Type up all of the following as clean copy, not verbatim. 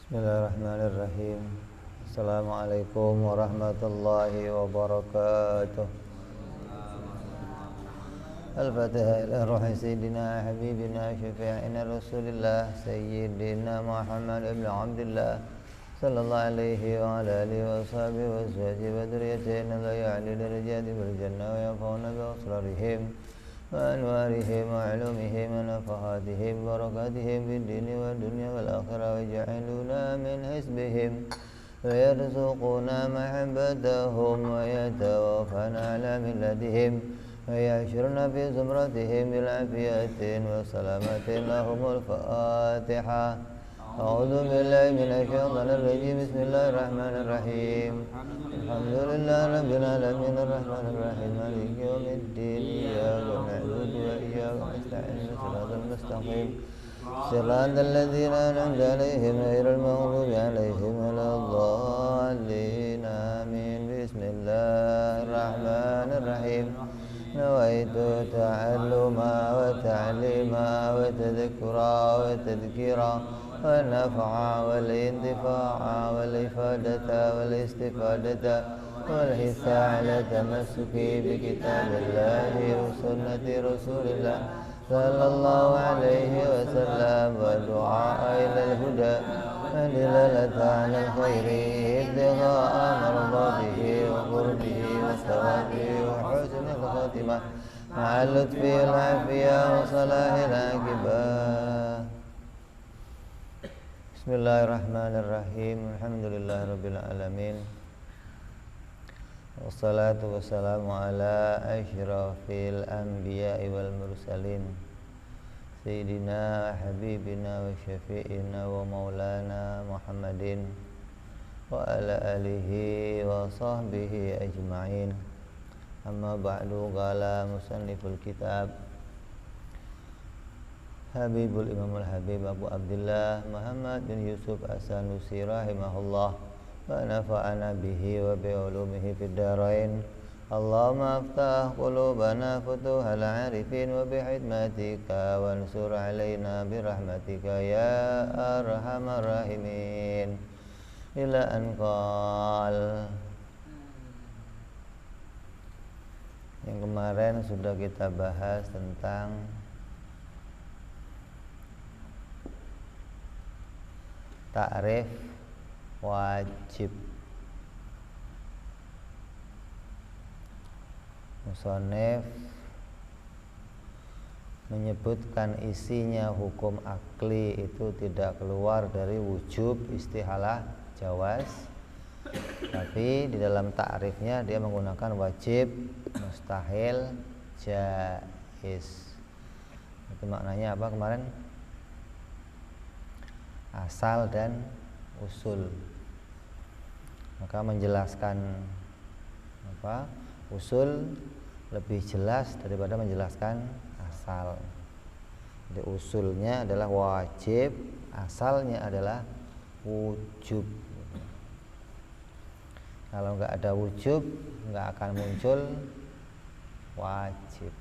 Bismillahirrahmanirrahim. Assalamualaikum warahmatullahi wabarakatuh. Al-Fatihah ila ruhi sayyidina habibina syafi'ina rasulillah sayyidina Muhammad ibn Abdullah sallallahu alaihi wa ala alihi wa sahbihi wa azwajihi wa dhurriyyatihi la ya'li darajati bil jannah wa yanfa'una bi asrarihim وأنوارهم وعلومهم ونفحاتهم وبركاتهم في الدين والدنيا والآخرة ويجعلونا من حزبهم ويرزقنا محبتهم ويتوفنا على ملتهم ويحشرنا في زمرتهم بالعافية وسلامة لهم الفاتحة. أعوذ بالله من الشيطان الرجيم. بسم الله الرحمن الرحيم. الحمد لله رب العالمين الرحمن الرحيم مالك يوم الدين إياك نعبد وإياك نستعين صراط المستقيم صراط الذين أنعمت عليهم غير المغضوب عليهم ولا الضالين آمين. بسم الله الرحمن الرحيم. نويت تعلما وتعليما وتذكرا وتذكيرا والنفع والانتفاع والإفادة والاستفادة والحث على التمسك بكتاب الله وسنة رسول الله صلى الله عليه وسلم والدعاء إلى الهدى والدلالة على الخير ابتغاء مرضاته وقربه وثوابه وحسن الخاتمة مع اللطف والعافية وصلاح العاقبة. Bismillahirrahmanirrahim. Alhamdulillahirabbil alamin. Wassalatu wassalamu ala asyrafil anbiya'i wal mursalin sayyidina habibina wa syafi'ina wa maulana Muhammadin wa ala alihi wa sahbihi ajma'in. Amma ba'du, qala musanniful kitab Habibul Imamul Habib Abu Abdullah Muhammad bin Yusuf As-Sanusi rahimahullah wa nafa'ana bihi wa bi ulumihi fid darain. Allahumma aftah qulubana futuhal arifin wa bi hikmatika wansur alaina bi rahmatika ya arhamar rahimin. Ila anqal. Yang kemarin sudah kita bahas tentang ta'rif wajib. Musonef menyebutkan isinya hukum akli itu tidak keluar dari wujub, istihalah, jawaz, tapi di dalam ta'rifnya dia menggunakan wajib, mustahil, jaiz. Itu maknanya apa kemarin? Asal dan usul. Maka menjelaskan usul lebih jelas daripada menjelaskan asal. Jadi usulnya adalah wajib, asalnya adalah wujub. Kalau nggak ada wujub, nggak akan muncul wajib.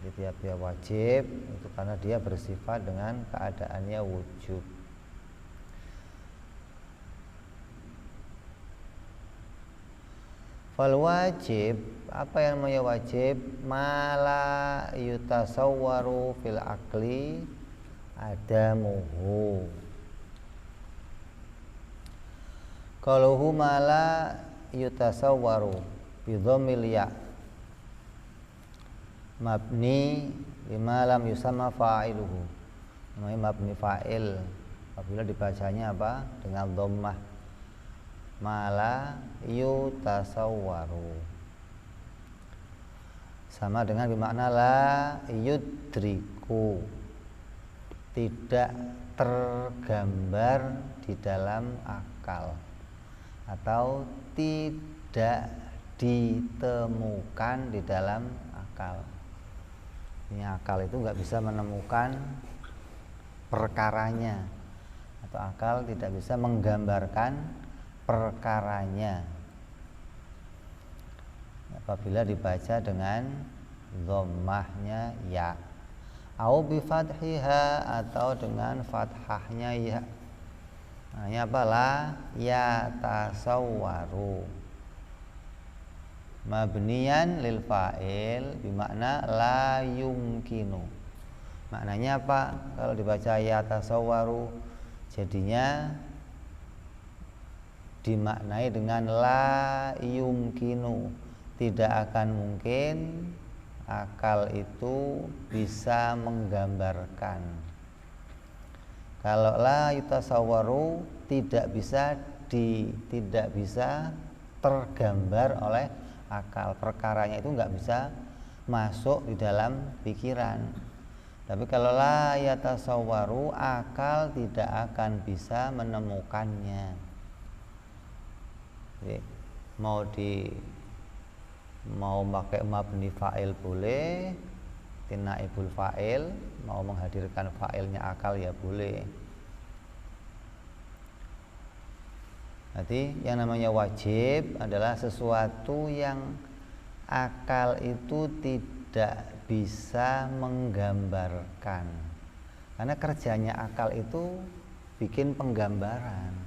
Jadi tiap-tiap wajib itu karena dia bersifat dengan keadaannya wujub. Fal wajib, apa yang namanya wajib? Mala yutasawwaru fil akli adamuhu. Kalau mala yutasawwaru bi dhammil ya mabni lima lam yusamma fa'iluhu. Namanya mabni fa'il apabila dibacanya apa? Dengan dhammah. Mala yutasawwaru sama dengan bermakna la yudriku, tidak tergambar di dalam akal atau tidak ditemukan di dalam akal. Ini akal itu nggak bisa menemukan perkaranya atau akal tidak bisa menggambarkan perkaranya apabila dibaca dengan dhammahnya ya, au bi fathiha atau dengan fathahnya ya. Maknanya apa? La yatasawwaru. Mabniyan lil fa'il bimakna la yumkinu. Maknanya apa? Kalau dibaca yatasawwaru jadinya dimaknai dengan la yumkinu, tidak akan mungkin akal itu bisa menggambarkan. Kalau la yatasawwaru tidak bisa tergambar oleh akal, perkaranya itu nggak bisa masuk di dalam pikiran. Tapi kalau la yatasawwaru, akal tidak akan bisa menemukannya. Jadi, mau pakai mabni fa'il boleh, naibul fa'il, mau menghadirkan fa'ilnya akal ya boleh. Jadi yang namanya wajib adalah sesuatu yang akal itu tidak bisa menggambarkan. Karena kerjanya akal itu bikin penggambaran.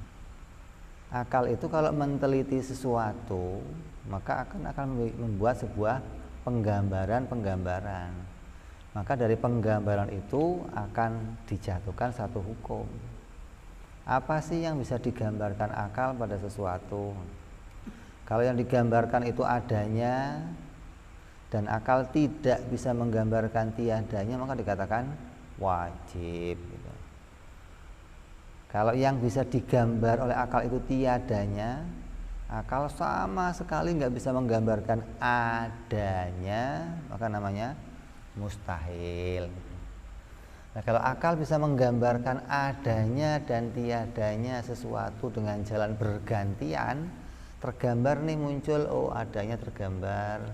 Akal itu kalau meneliti sesuatu, maka akan membuat sebuah penggambaran. Maka dari penggambaran itu akan dijatuhkan satu hukum. Apa sih yang bisa digambarkan akal pada sesuatu? Kalau yang digambarkan itu adanya dan akal tidak bisa menggambarkan tiadanya, maka dikatakan wajib. Kalau yang bisa digambar oleh akal itu tiadanya, akal sama sekali nggak bisa menggambarkan adanya, maka namanya mustahil. Nah, kalau akal bisa menggambarkan adanya dan tiadanya sesuatu dengan jalan bergantian, tergambar nih muncul, oh adanya tergambar,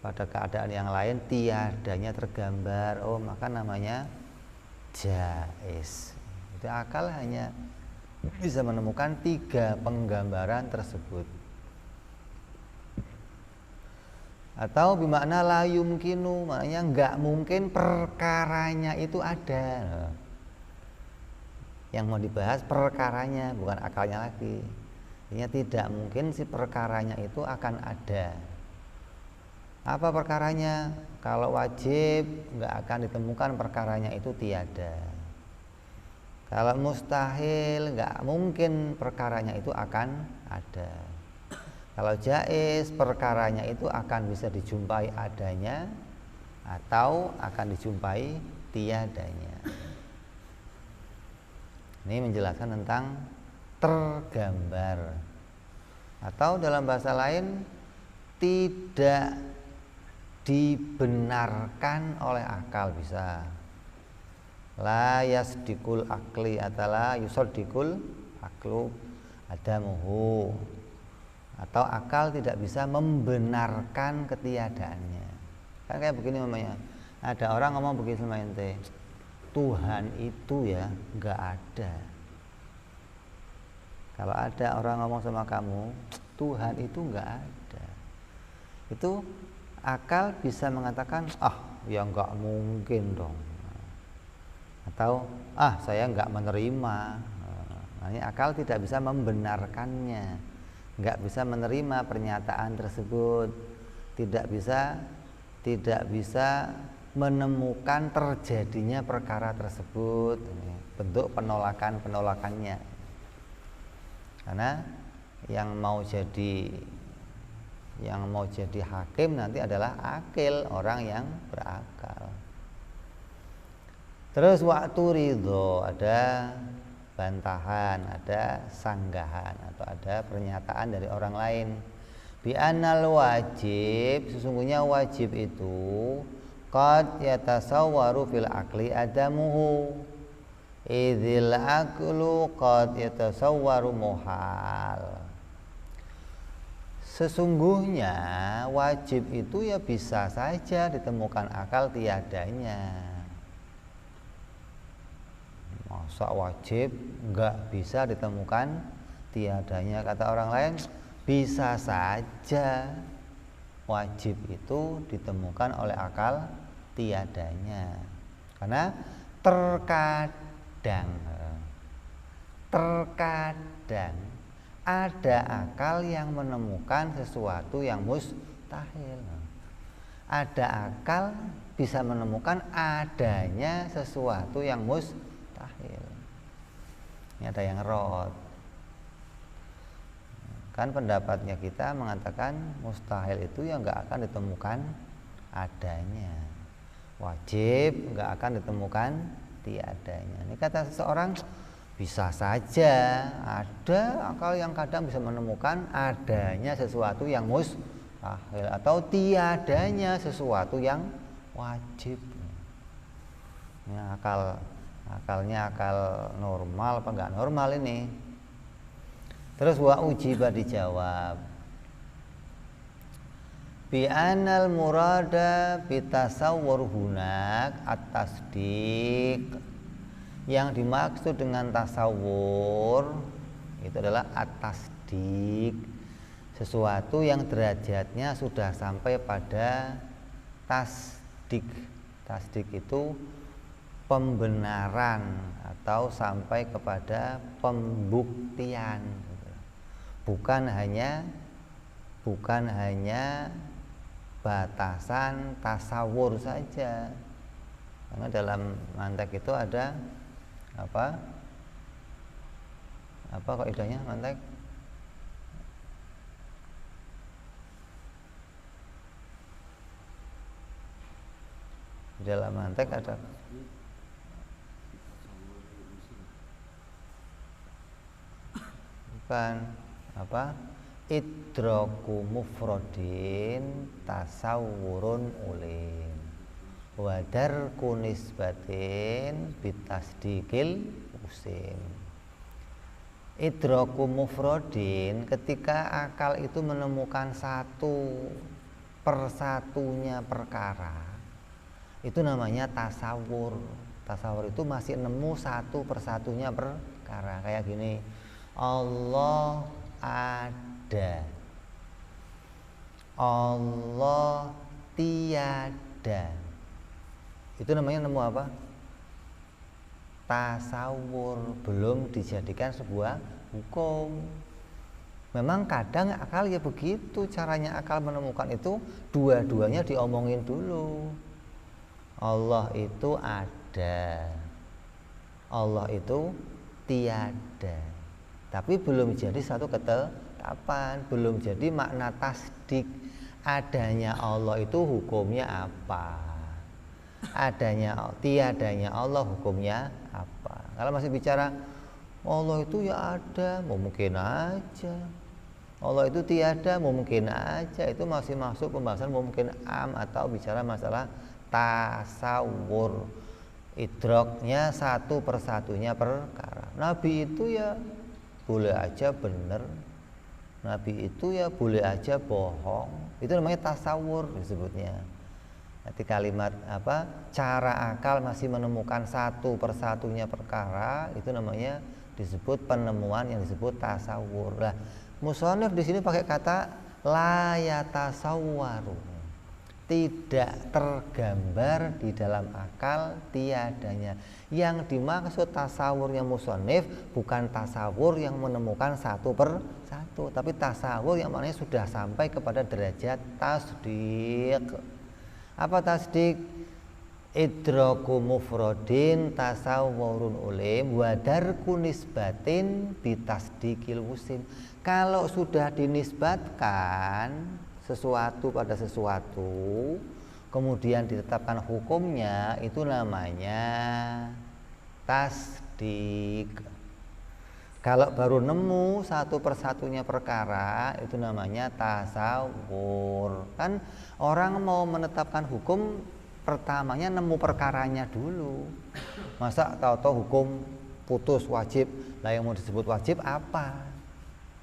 pada keadaan yang lain tiadanya tergambar, oh maka namanya jaiz. Itu akal hanya bisa menemukan 3 penggambaran tersebut. Atau bimakna la yumkinu, maknanya enggak mungkin perkaranya itu ada. Yang mau dibahas perkaranya, bukan akalnya lagi. Artinya tidak mungkin si perkaranya itu akan ada. Apa perkaranya? Kalau wajib enggak akan ditemukan perkaranya itu tiada. Kalau mustahil enggak mungkin perkaranya itu akan ada. Kalau jaiz, perkaranya itu akan bisa dijumpai adanya atau akan dijumpai tiadanya. Ini menjelaskan tentang tergambar. Atau dalam bahasa lain, tidak dibenarkan oleh akal bisa. La yasdikul akli atau la yusaddikul aklu adamuhu. Atau akal tidak bisa membenarkan ketiadaannya. Kan kayak begini namanya. Ada orang ngomong begini sama ente, Tuhan itu ya nggak ada. Kalau ada orang ngomong sama kamu, Tuhan itu nggak ada, itu akal bisa mengatakan, ya nggak mungkin dong. Atau saya nggak menerima. Nah, ini akal tidak bisa membenarkannya, nggak bisa menerima pernyataan tersebut, tidak bisa menemukan terjadinya perkara tersebut. Ini bentuk penolakannya. Karena yang mau jadi hakim nanti adalah akil, orang yang berakal. Terus waktu ridho, ada bantahan, ada sanggahan atau ada pernyataan dari orang lain. Bi anal wajib, sesungguhnya wajib itu qad yatasawwaru fil aqli adamuhu idzil aqlu qad yatasawwaru muhal. Sesungguhnya wajib itu ya bisa saja ditemukan akal tiadanya. Masa wajib nggak bisa ditemukan tiadanya? Kata orang lain, bisa saja wajib itu ditemukan oleh akal tiadanya. Karena terkadang terkadang ada akal yang menemukan sesuatu yang mustahil. Ada akal bisa menemukan adanya sesuatu yang mustahil. Ini ada yang rot. Kan pendapatnya kita mengatakan mustahil itu yang nggak akan ditemukan adanya. Wajib nggak akan ditemukan tiadanya. Ini kata seseorang, bisa saja ada akal yang kadang bisa menemukan adanya sesuatu yang mustahil atau tiadanya sesuatu yang wajib. Ini akalnya akal normal apa enggak normal ini. Terus wa ujiba dijawab bi anal murada bitasawwur hunak at-tasdiq. Yang dimaksud dengan tasawur itu adalah at-tasdiq, sesuatu yang derajatnya sudah sampai pada tasdik. Tasdik itu pembenaran atau sampai kepada pembuktian, bukan hanya batasan tasawur saja. Karena dalam mantek itu ada apa kaidahnya mantek? Di dalam mantek ada bukan apa? Idraku mufrodin tasawurun ulim wadar kunisbatin bitasdikil usim. Idraku mufrodin, ketika akal itu menemukan satu persatunya perkara, itu namanya tasawur. Tasawur itu masih nemu satu persatunya perkara. Kayak gini, Allah ada, Allah tiada. Itu namanya nemu apa? Tasawur, belum dijadikan sebuah hukum. Memang kadang akal ya begitu, caranya akal menemukan itu dua-duanya diomongin dulu. Allah itu ada, Allah itu tiada, tapi belum jadi satu ketetapan, belum jadi makna tasdik. Adanya Allah itu hukumnya apa? Tiadanya Allah hukumnya apa? Kalau masih bicara Allah itu ya ada, mungkin aja. Allah itu tiada, mungkin aja. Itu masih masuk pembahasan mungkin atau bicara masalah tasawur. Idroknya satu persatunya perkara. Nabi itu ya boleh aja benar, Nabi itu ya boleh aja bohong. Itu namanya tasawur disebutnya. Nanti kalimat cara akal masih menemukan satu persatunya perkara, itu namanya disebut penemuan yang disebut tasawur. Nah, musonif di sini pakai kata la yatasawwaru, tidak tergambar di dalam akal tiadanya. Yang dimaksud tasawurnya musonif bukan tasawur yang menemukan satu per satu, tapi tasawur yang maknanya sudah sampai kepada derajat tasdik. Apa tasdik? Idraku mufrodin tasawwurun ulim wadarku nisbatin bitasdikil musim. Kalau sudah dinisbatkan sesuatu pada sesuatu, kemudian ditetapkan hukumnya, itu namanya tasdik. Kalau baru nemu satu persatunya perkara, itu namanya tasawur. Kan orang mau menetapkan hukum, pertamanya nemu perkaranya dulu. Masa tahu-tahu hukum putus wajib, lah yang mau disebut wajib apa?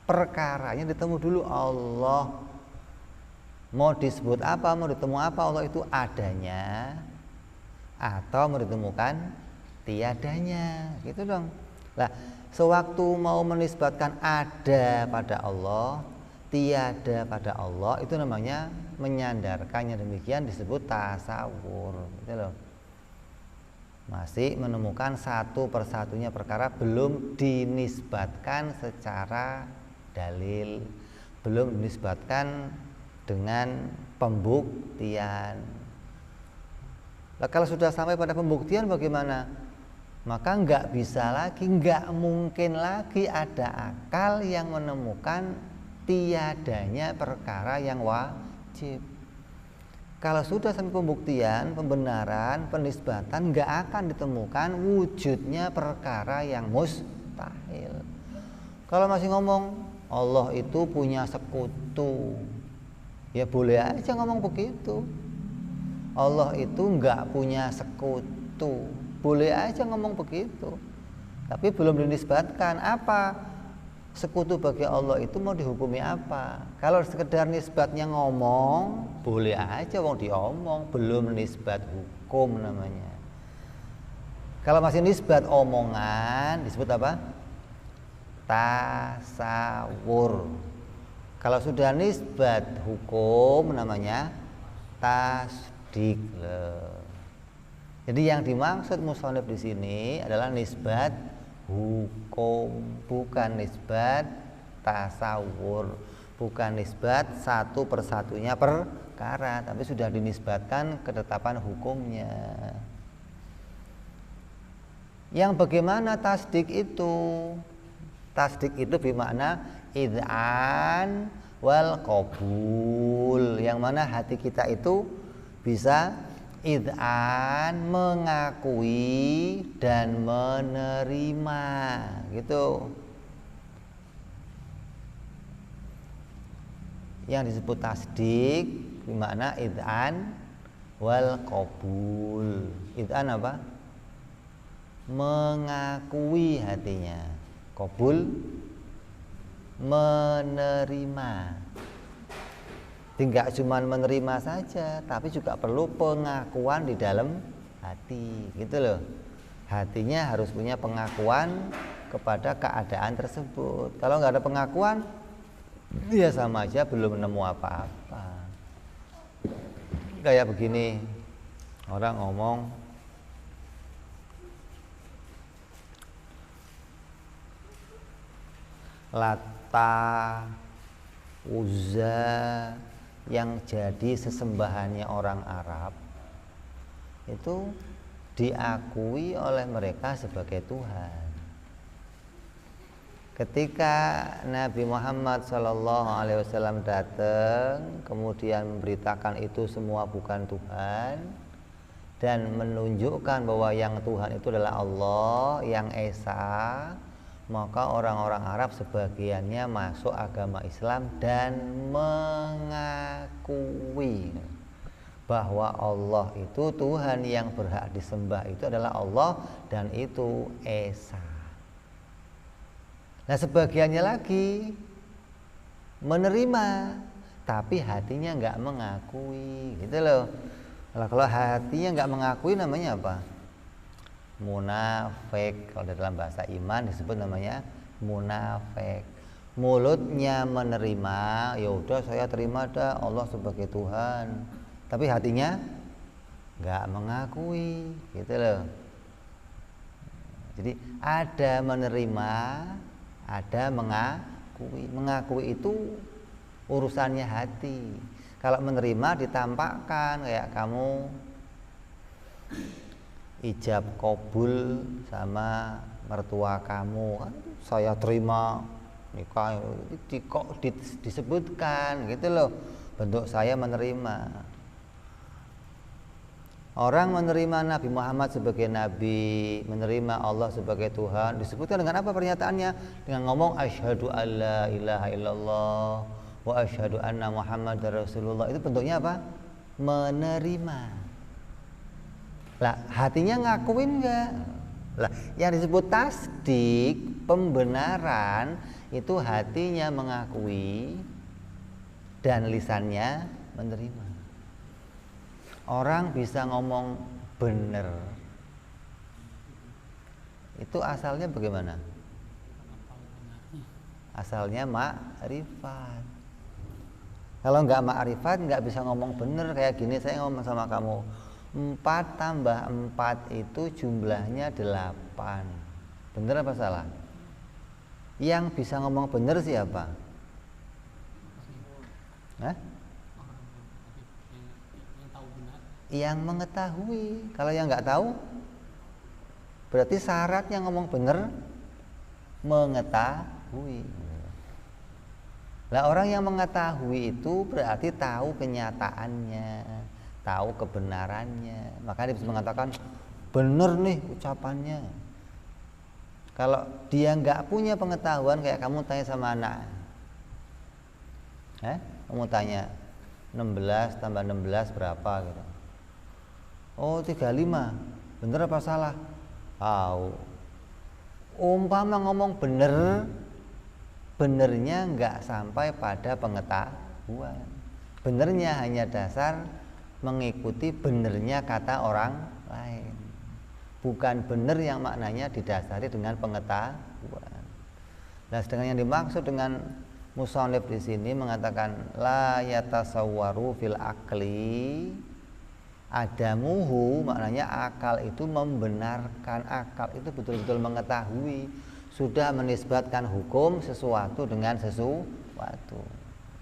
Perkaranya ditemu dulu. Allah mau disebut apa, mau ditemu apa? Allah itu adanya atau mau ditemukan tiadanya, gitu dong. Lah, sewaktu mau menisbatkan ada pada Allah, tiada pada Allah, itu namanya menyandarkannya, demikian disebut tasawur, gitu loh. Masih menemukan satu persatunya perkara belum dinisbatkan secara dalil, belum dinisbatkan dengan pembuktian. Nah, kalau sudah sampai pada pembuktian bagaimana? Maka nggak bisa lagi, nggak mungkin lagi ada akal yang menemukan tiadanya perkara yang wajib. Kalau sudah sampai pembuktian, pembenaran, penisbatan, nggak akan ditemukan wujudnya perkara yang mustahil. Kalau masih ngomong Allah itu punya sekutu, ya boleh aja ngomong begitu. Allah itu nggak punya sekutu, boleh aja ngomong begitu. Tapi belum dinisbatkan apa sekutu bagi Allah itu mau dihukumi apa. Kalau sekedar nisbatnya ngomong, boleh aja wong diomong, belum nisbat hukum namanya. Kalau masih nisbat omongan disebut apa? Tasawur. Kalau sudah nisbat hukum namanya tasdik. Jadi yang dimaksud musannif di sini adalah nisbat hukum, bukan nisbat tasawur, bukan nisbat satu persatunya perkara, tapi sudah dinisbatkan ketetapan hukumnya. Yang bagaimana tasdik itu? Tasdik itu bermakna idzan wal qabul, yang mana hati kita itu bisa idzan, mengakui dan menerima, gitu. Yang disebut tasdik bermakna idzan wal qabul. Idzan apa? Mengakui hatinya. Qabul menerima. Tidak cuma menerima saja, tapi juga perlu pengakuan di dalam hati, gitu loh. Hatinya harus punya pengakuan kepada keadaan tersebut. Kalau nggak ada pengakuan, dia sama aja belum nemu apa-apa. Kayak begini, orang ngomong, Lata, Uzza, yang jadi sesembahannya orang Arab itu diakui oleh mereka sebagai Tuhan. Ketika Nabi Muhammad SAW datang, kemudian memberitakan itu semua bukan Tuhan dan menunjukkan bahwa yang Tuhan itu adalah Allah, yang Esa, maka orang-orang Arab sebagiannya masuk agama Islam dan mengakui bahwa Allah itu Tuhan, yang berhak disembah itu adalah Allah dan itu Esa. Nah, sebagiannya lagi menerima tapi hatinya nggak mengakui, gitu loh. Nah, kalau hatinya nggak mengakui namanya apa? Munafik. Kalau dalam bahasa iman disebut namanya munafik. Mulutnya menerima, ya udah saya terima dah Allah sebagai Tuhan, tapi hatinya nggak mengakui, gitu loh. Jadi ada menerima, ada mengakui. Mengakui itu urusannya hati. Kalau menerima ditampakkan, kayak kamu ijab kabul sama mertua kamu, kan saya terima nikah, kok disebutkan, gitu loh, bentuk saya menerima. Orang menerima Nabi Muhammad sebagai Nabi, menerima Allah sebagai Tuhan, disebutkan dengan apa pernyataannya? Dengan ngomong asyhadu alla ilaha illallah wa asyhadu anna Muhammadar Rasulullah. Itu bentuknya apa? Menerima. Lah, hatinya ngakuin enggak? Lah, yang disebut tasdik, pembenaran, itu hatinya mengakui dan lisannya menerima. Orang bisa ngomong benar, itu asalnya bagaimana? Asalnya ma'rifat. Kalau nggak ma'rifat nggak bisa ngomong benar. Kayak gini, saya ngomong sama kamu, 4 tambah 4 itu jumlahnya 8. Bener apa salah? Yang bisa ngomong bener siapa? Hah? Yang mengetahui. Kalau yang nggak tahu, berarti syaratnya ngomong bener mengetahui. Nah, orang yang mengetahui itu berarti tahu kenyataannya, tahu kebenarannya. Maka dia bisa mengatakan bener nih ucapannya. Kalau dia nggak punya pengetahuan, kayak kamu tanya sama anak, kamu tanya 16 tambah 16 berapa gitu. Oh 35, bener apa salah? Tahu. Umpama ngomong bener, benernya nggak sampai pada pengetahuan. Benernya hanya dasar mengikuti benernya kata orang lain, bukan bener yang maknanya didasari dengan pengetahuan. Nah, sedangkan yang dimaksud dengan musannif di sini mengatakan la yatasawwaru fil akli adamuhu, maknanya akal itu membenarkan, akal itu betul-betul mengetahui, sudah menisbatkan hukum sesuatu dengan sesuatu.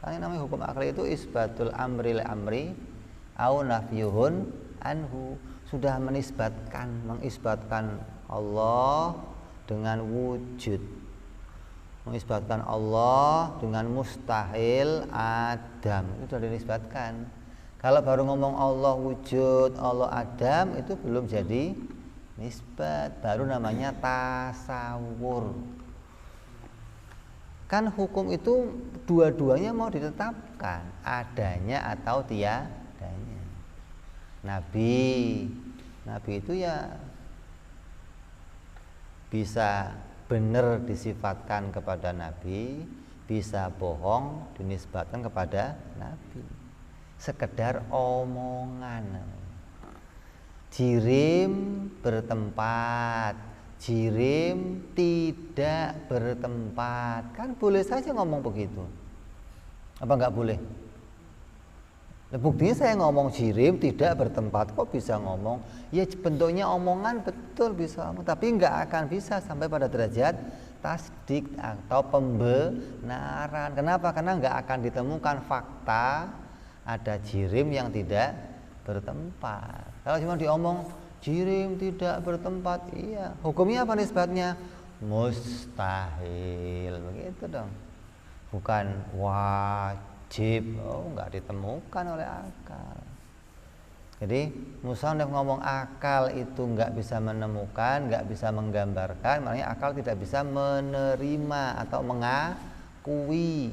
Karena namanya hukum akal itu isbatul amri li amri au nafyuhun anhu, sudah mengisbatkan Allah dengan wujud, mengisbatkan Allah dengan mustahil adam, itu sudah dinisbatkan. Kalau baru ngomong Allah wujud, Allah adam, itu belum jadi nisbat, baru namanya tasawur. Kan hukum itu dua-duanya mau ditetapkan, adanya atau tiadanya. Nabi itu ya bisa benar disifatkan kepada Nabi, bisa bohong dinisbatkan kepada Nabi. Sekedar omongan. Jirim bertempat, jirim tidak bertempat, kan boleh saja ngomong begitu. Apa enggak boleh? Nah, buktinya saya ngomong jirim tidak bertempat, kok bisa ngomong? Ya bentuknya omongan betul bisa ngomong, tapi enggak akan bisa sampai pada derajat tasdik atau pembenaran. Kenapa? Karena enggak akan ditemukan fakta ada jirim yang tidak bertempat. Kalau cuma diomong jirim tidak bertempat, iya, hukumnya apa nisbatnya? Mustahil, begitu dong, bukan wajib. Nggak ditemukan oleh akal. Jadi musannif ngomong akal itu nggak bisa menemukan, nggak bisa menggambarkan, maknanya akal tidak bisa menerima atau mengakui.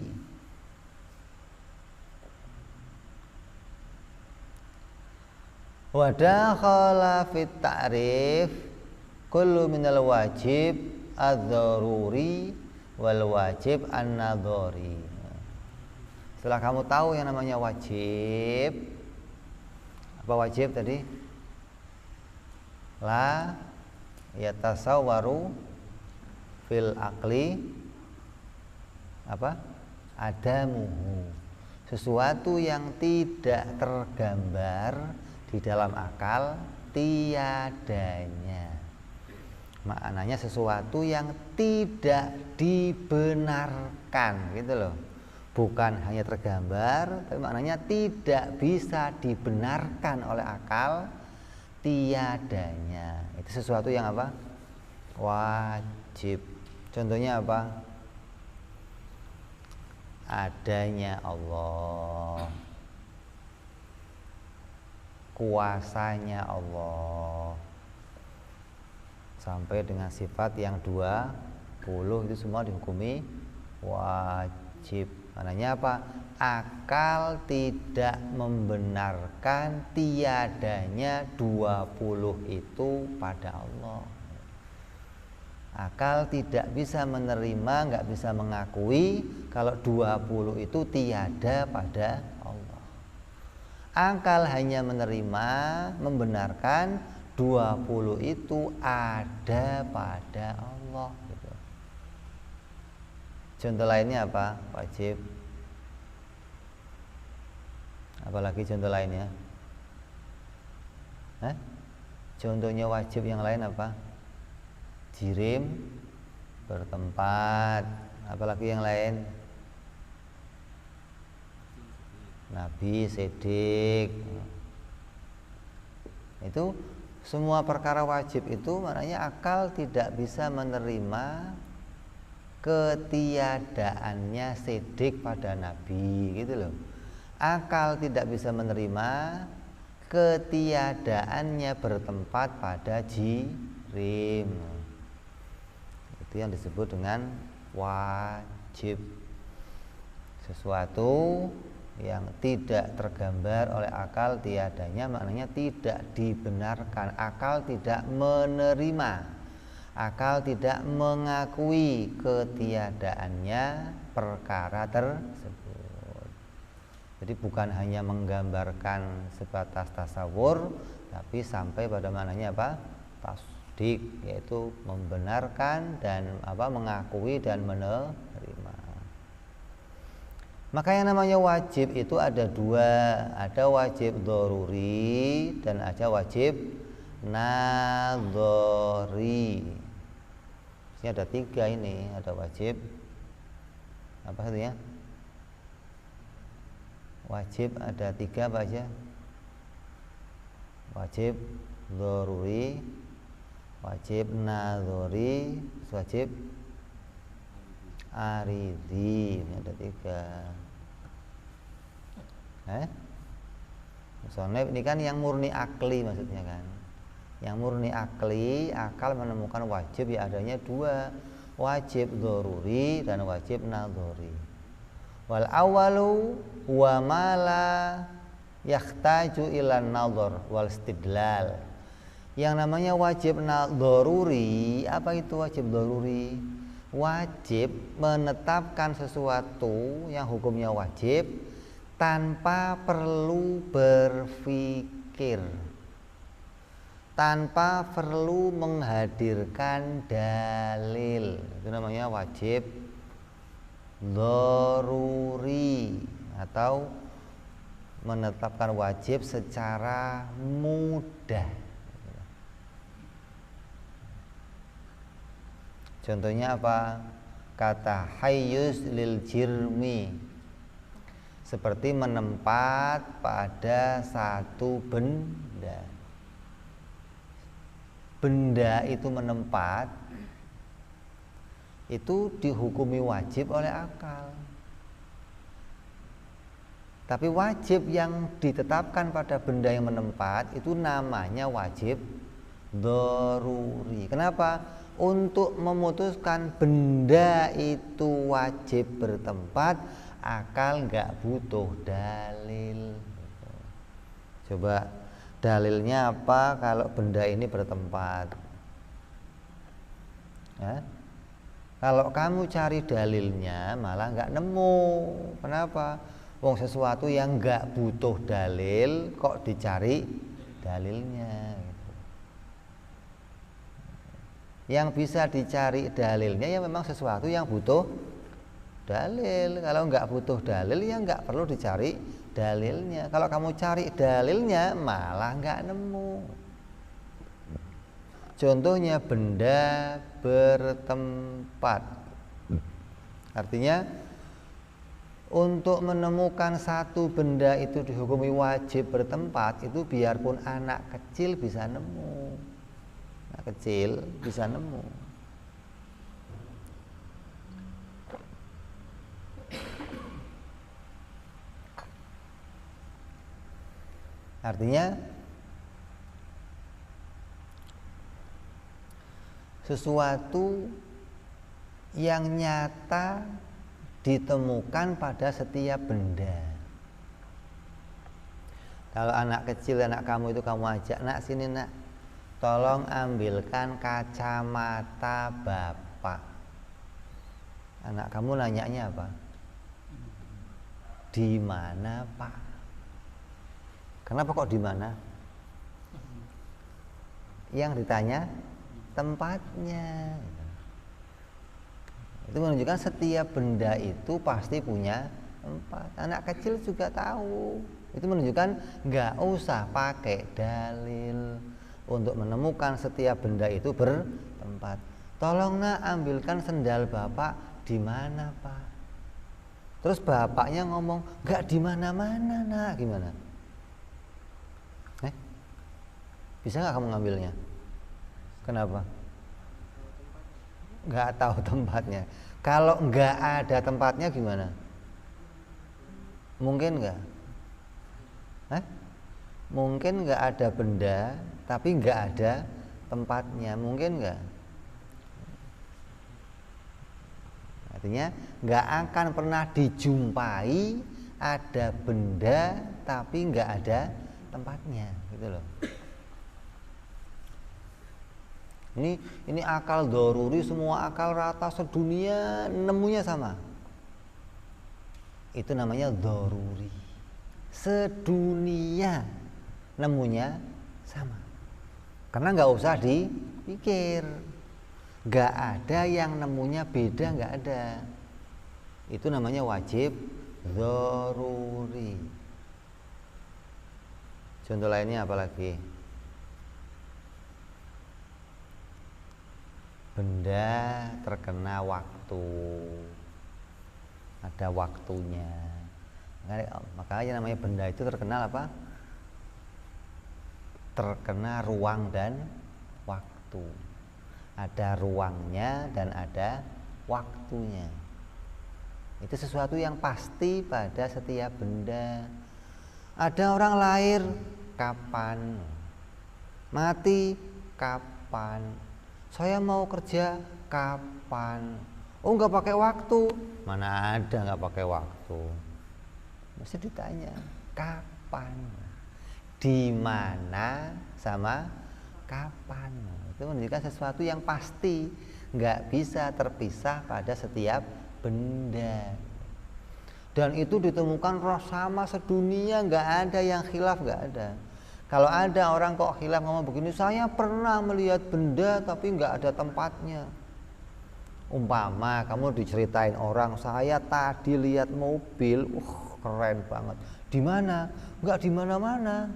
Wa dakhala fit ta'rif kullu minal wajib adz-dzaruri wal wajib an-nadhari. Setelah kamu tahu yang namanya wajib, apa wajib tadi? La yatasawwaru fil aqli apa? Adamuhu. Sesuatu yang tidak tergambar di dalam akal tiadanya. Maknanya sesuatu yang tidak dibenarkan, gitu loh. Bukan hanya tergambar, tapi maknanya tidak bisa dibenarkan oleh akal tiadanya. Itu sesuatu yang apa? Wajib. Contohnya apa? Adanya Allah, kuasanya Allah, sampai dengan sifat yang 20 itu semua dihukumi wajib. Maknanya apa? Akal tidak membenarkan tiadanya 20 itu pada Allah. Akal tidak bisa menerima, nggak bisa mengakui kalau 20 itu tiada pada Allah. Akal hanya menerima, membenarkan 20 itu ada pada Allah, gitu. Contoh lainnya apa? Wajib. Apalagi contoh lainnya? Hah? Contohnya wajib yang lain apa? Jirim bertempat. Apalagi yang lain? Nabi, Sidik. Itu semua perkara wajib itu maknanya akal tidak bisa menerima ketiadaannya sidik pada Nabi, gitu loh. Akal tidak bisa menerima ketiadaannya bertempat pada jirim. Itu yang disebut dengan wajib. Sesuatu yang tidak tergambar oleh akal tiadanya maknanya tidak dibenarkan. Akal tidak menerima, akal tidak mengakui ketiadaannya perkara tersebut. Jadi bukan hanya menggambarkan sebatas tasawur, tapi sampai pada maknanya apa? Tasdik, yaitu membenarkan dan mengakui dan menerima. Maka yang namanya wajib itu ada dua, ada wajib dzaruri dan ada wajib nadzori. Ini ada tiga ini, ada wajib apa satunya? Wajib ada tiga apa aja? Wajib dzaruri, wajib nadzori, wajib aridi. Ini ada tiga. Soalnya ini kan yang murni akli maksudnya kan. Yang murni akli, akal menemukan wajib ya adanya dua, wajib dzaruri dan wajib nadzori. Wal awalu wa mala yahtaju ilan nadzor wal istidlal. Yang namanya wajib dzaruri, apa itu wajib dzaruri? Wajib menetapkan sesuatu yang hukumnya wajib tanpa perlu berpikir, tanpa perlu menghadirkan dalil. Itu namanya wajib dzaruri, atau menetapkan wajib secara mudah. Contohnya apa? Kata hayyuz lil jirmi, seperti menempat pada satu benda. Benda itu menempat, itu dihukumi wajib oleh akal. Tapi wajib yang ditetapkan pada benda yang menempat itu namanya wajib dzaruri. Kenapa? Untuk memutuskan benda itu wajib bertempat, akal nggak butuh dalil. Coba dalilnya apa kalau benda ini bertempat? Ya? Kalau kamu cari dalilnya malah nggak nemu. Kenapa? Wong sesuatu yang nggak butuh dalil kok dicari dalilnya. Yang bisa dicari dalilnya ya memang sesuatu yang butuh dalil. Kalau nggak butuh dalil ya nggak perlu dicari dalilnya. Kalau kamu cari dalilnya malah nggak nemu. Contohnya benda bertempat. Artinya untuk menemukan satu benda itu dihukumi wajib bertempat, itu biarpun anak kecil bisa nemu. Anak kecil bisa nemu. Artinya sesuatu yang nyata ditemukan pada setiap benda. Kalau anak kecil, anak kamu itu kamu ajak, nak sini nak, tolong ambilkan kacamata bapak. Anak kamu nanyanya apa? Di mana pak? Kenapa kok di mana? Yang ditanya tempatnya. Itu menunjukkan setiap benda itu pasti punya tempat. Anak kecil juga tahu. Itu menunjukkan nggak usah pakai dalil untuk menemukan setiap benda itu bertempat. Tolong nak, ambilkan sendal bapak. Di mana pak? Terus bapaknya ngomong nggak di mana-mana nak. Gimana? Bisa nggak kamu ngambilnya? Kenapa? Nggak tahu tempatnya. Kalau nggak ada tempatnya gimana? Mungkin nggak? Mungkin nggak ada benda tapi nggak ada tempatnya, mungkin nggak? Artinya nggak akan pernah dijumpai ada benda tapi nggak ada tempatnya, gitu loh. Ini akal doruri, semua akal rata sedunia nemunya sama. Itu namanya doruri. Sedunia nemunya sama. Karena nggak usah dipikir, nggak ada yang nemunya beda, nggak ada. Itu namanya wajib doruri. Contoh lainnya apa lagi? Benda terkena waktu, ada waktunya. Makanya namanya benda itu terkenal apa? Terkena ruang dan waktu. Ada ruangnya dan ada waktunya. Itu sesuatu yang pasti pada setiap benda. Ada orang lahir kapan, mati kapan, saya mau kerja kapan. Oh, nggak pakai waktu. Mana ada nggak pakai waktu? Mesti ditanya kapan, di mana, sama kapan. Itu menunjukkan sesuatu yang pasti, nggak bisa terpisah pada setiap benda. Dan itu ditemukan sama sedunia, nggak ada yang khilaf, nggak ada. Kalau ada orang kok khilaf ngomong begini, saya pernah melihat benda tapi nggak ada tempatnya. Umpama kamu diceritain orang, saya tadi lihat mobil, keren banget. Di mana? Nggak di mana-mana.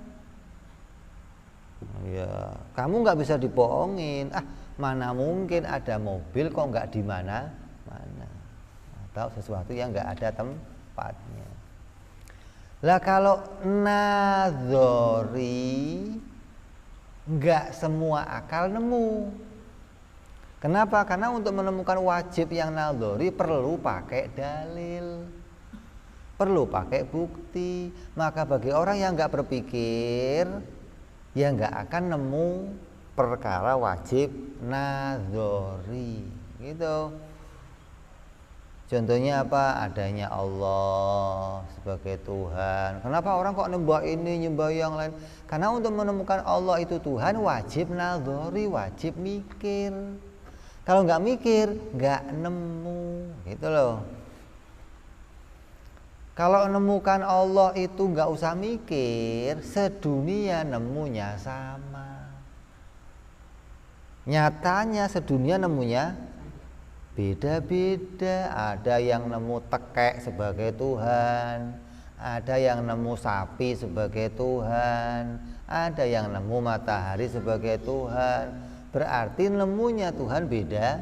Ya, kamu nggak bisa dibohongin. Mana mungkin ada mobil kok nggak di mana-mana. Atau sesuatu yang nggak ada tempatnya. Lah kalau nadzori, nggak semua akal nemu. Kenapa? Karena untuk menemukan wajib yang nadzori perlu pakai dalil, perlu pakai bukti. Maka bagi orang yang nggak berpikir, ya nggak akan nemu perkara wajib nadzori, gitu. Contohnya apa? Adanya Allah sebagai Tuhan. Kenapa orang kok nyembah ini, nyembah yang lain? Karena untuk menemukan Allah itu Tuhan wajib nadzori, wajib mikir. Kalau nggak mikir, nggak nemu, gitu loh. Kalau menemukan Allah itu nggak usah mikir, sedunia nemunya sama. Nyatanya sedunia nemunya beda-beda. Ada yang nemu tekek sebagai Tuhan, ada yang nemu sapi sebagai Tuhan, ada yang nemu matahari sebagai Tuhan. Berarti nemunya Tuhan beda.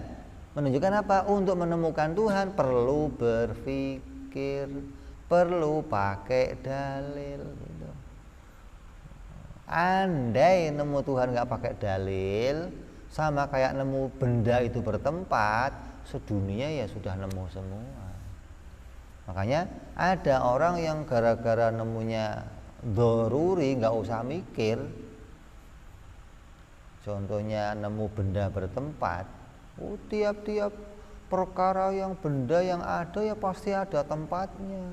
Menunjukkan apa? Untuk menemukan Tuhan perlu berpikir, perlu pakai dalil, gitu. Andai nemu Tuhan nggak pakai dalil, sama kayak nemu benda itu bertempat, sedunia ya sudah nemu semua. Makanya ada orang yang gara-gara nemunya doruri, nggak usah mikir. Contohnya nemu benda bertempat, tiap-tiap perkara yang benda yang ada ya pasti ada tempatnya.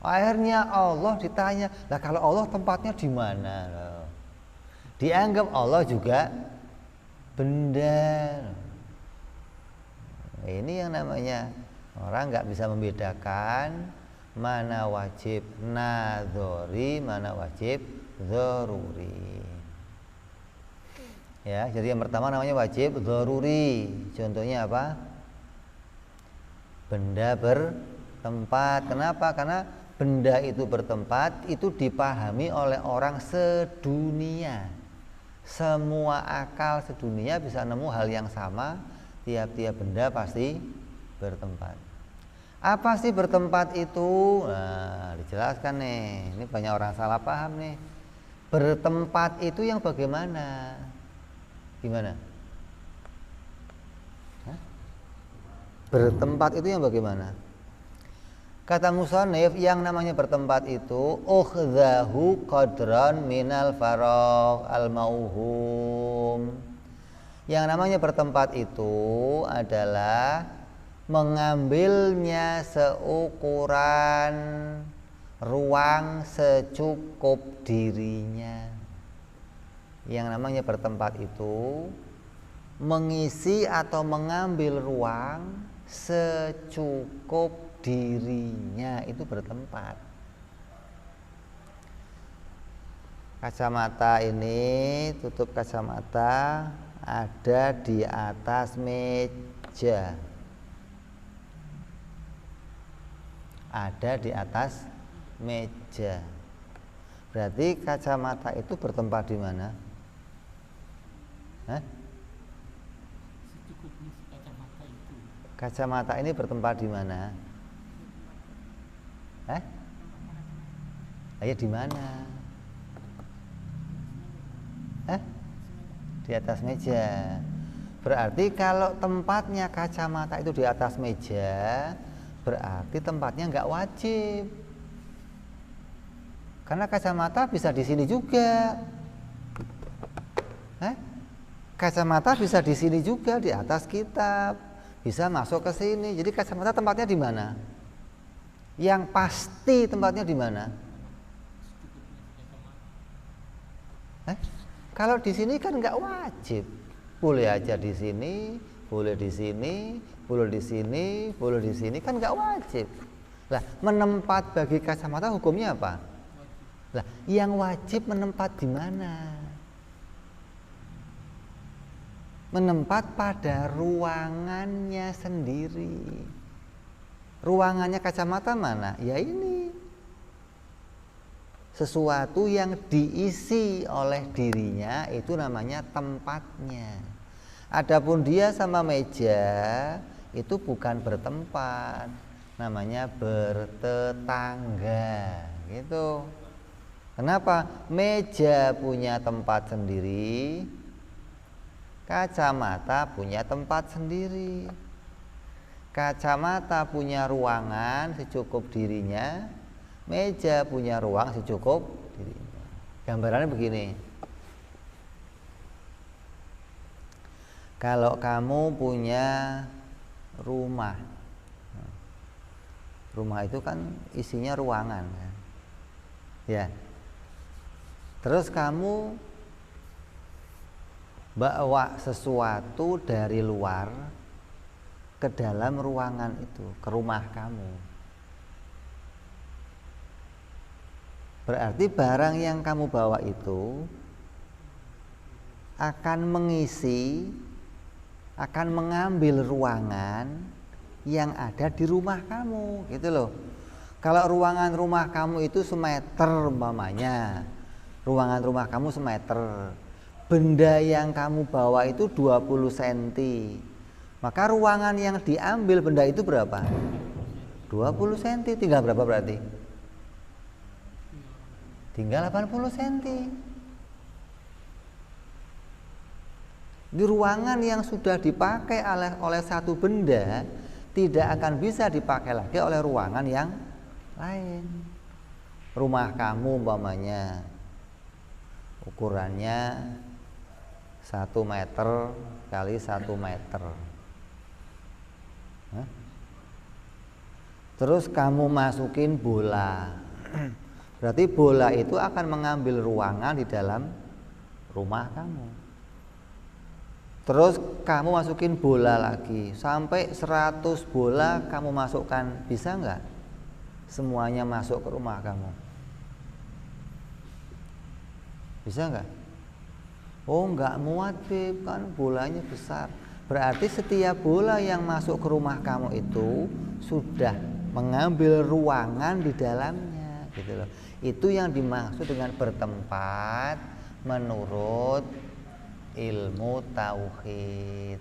Akhirnya Allah ditanya, lah kalau Allah tempatnya di mana? Dianggap Allah juga benda. Ini yang namanya orang nggak bisa membedakan mana wajib nadzori, mana wajib dzaruri. Ya, jadi yang pertama namanya wajib dzaruri. Contohnya apa? Benda bertempat. Kenapa? Karena benda itu bertempat itu dipahami oleh orang sedunia. Semua akal sedunia bisa nemu hal yang sama, tiap-tiap benda pasti bertempat. Apa sih bertempat itu? Nah, dijelaskan nih. Ini banyak orang salah paham nih. Bertempat itu yang bagaimana? Gimana? Hah? Bertempat itu yang bagaimana? Kata musannif, yang namanya bertempat itu ukhdahu qadran minal faragh al-mauhum. Yang namanya bertempat itu adalah mengambilnya seukuran ruang secukup dirinya. Yang namanya bertempat itu mengisi atau mengambil ruang secukup dirinya, itu bertempat. Kacamata ini, tutup kacamata ada di atas meja. Ada di atas meja. Berarti kacamata itu bertempat di mana? Hah? Kacamata ini bertempat di mana? Ayo di mana? Di atas meja. Berarti kalau tempatnya kacamata itu di atas meja, berarti tempatnya nggak wajib. Karena kacamata bisa di sini juga. Kacamata bisa di sini juga, di atas kitab, bisa masuk ke sini. Jadi kacamata tempatnya di mana? Yang pasti tempatnya di mana? Kalau di sini kan nggak wajib, boleh aja di sini, boleh di sini, boleh di sini, boleh di sini, kan nggak wajib. Lah, menempat bagi kacamata hukumnya apa? Lah, yang wajib menempat di mana? Menempat pada ruangannya sendiri. Ruangannya kacamata mana? Ya ini. Sesuatu yang diisi oleh dirinya itu namanya tempatnya. Adapun dia sama meja itu bukan bertempat, namanya bertetangga, gitu. Kenapa? Meja punya tempat sendiri, kacamata punya tempat sendiri. Kacamata punya ruangan secukup dirinya, meja punya ruang secukup dirinya. Gambarannya begini. Kalau kamu punya rumah, rumah itu kan isinya ruangan, kan? Ya. Terus kamu bawa sesuatu dari luar ke dalam ruangan itu, ke rumah kamu. Berarti barang yang kamu bawa itu akan mengisi, akan mengambil ruangan yang ada di rumah kamu, gitu loh. Kalau ruangan rumah kamu itu semeter umpamanya, ruangan rumah kamu semeter, benda yang kamu bawa itu 20 cm, maka ruangan yang diambil benda itu berapa? 20 cm, tinggal berapa berarti? Tinggal 80 cm. Di ruangan yang sudah dipakai oleh satu benda tidak akan bisa dipakai lagi oleh ruangan yang lain. Rumah kamu umpamanya ukurannya 1 meter kali 1 meter. Terus kamu masukin bola. Berarti bola itu akan mengambil ruangan di dalam rumah kamu. Terus kamu masukin bola lagi, sampai 100 bola kamu masukkan, bisa nggak semuanya masuk ke rumah kamu? Bisa nggak? Oh, nggak muat, Beb, kan bolanya besar. Berarti setiap bola yang masuk ke rumah kamu itu sudah mengambil ruangan di dalamnya, gitu loh. Itu yang dimaksud dengan bertempat menurut ilmu tauhid.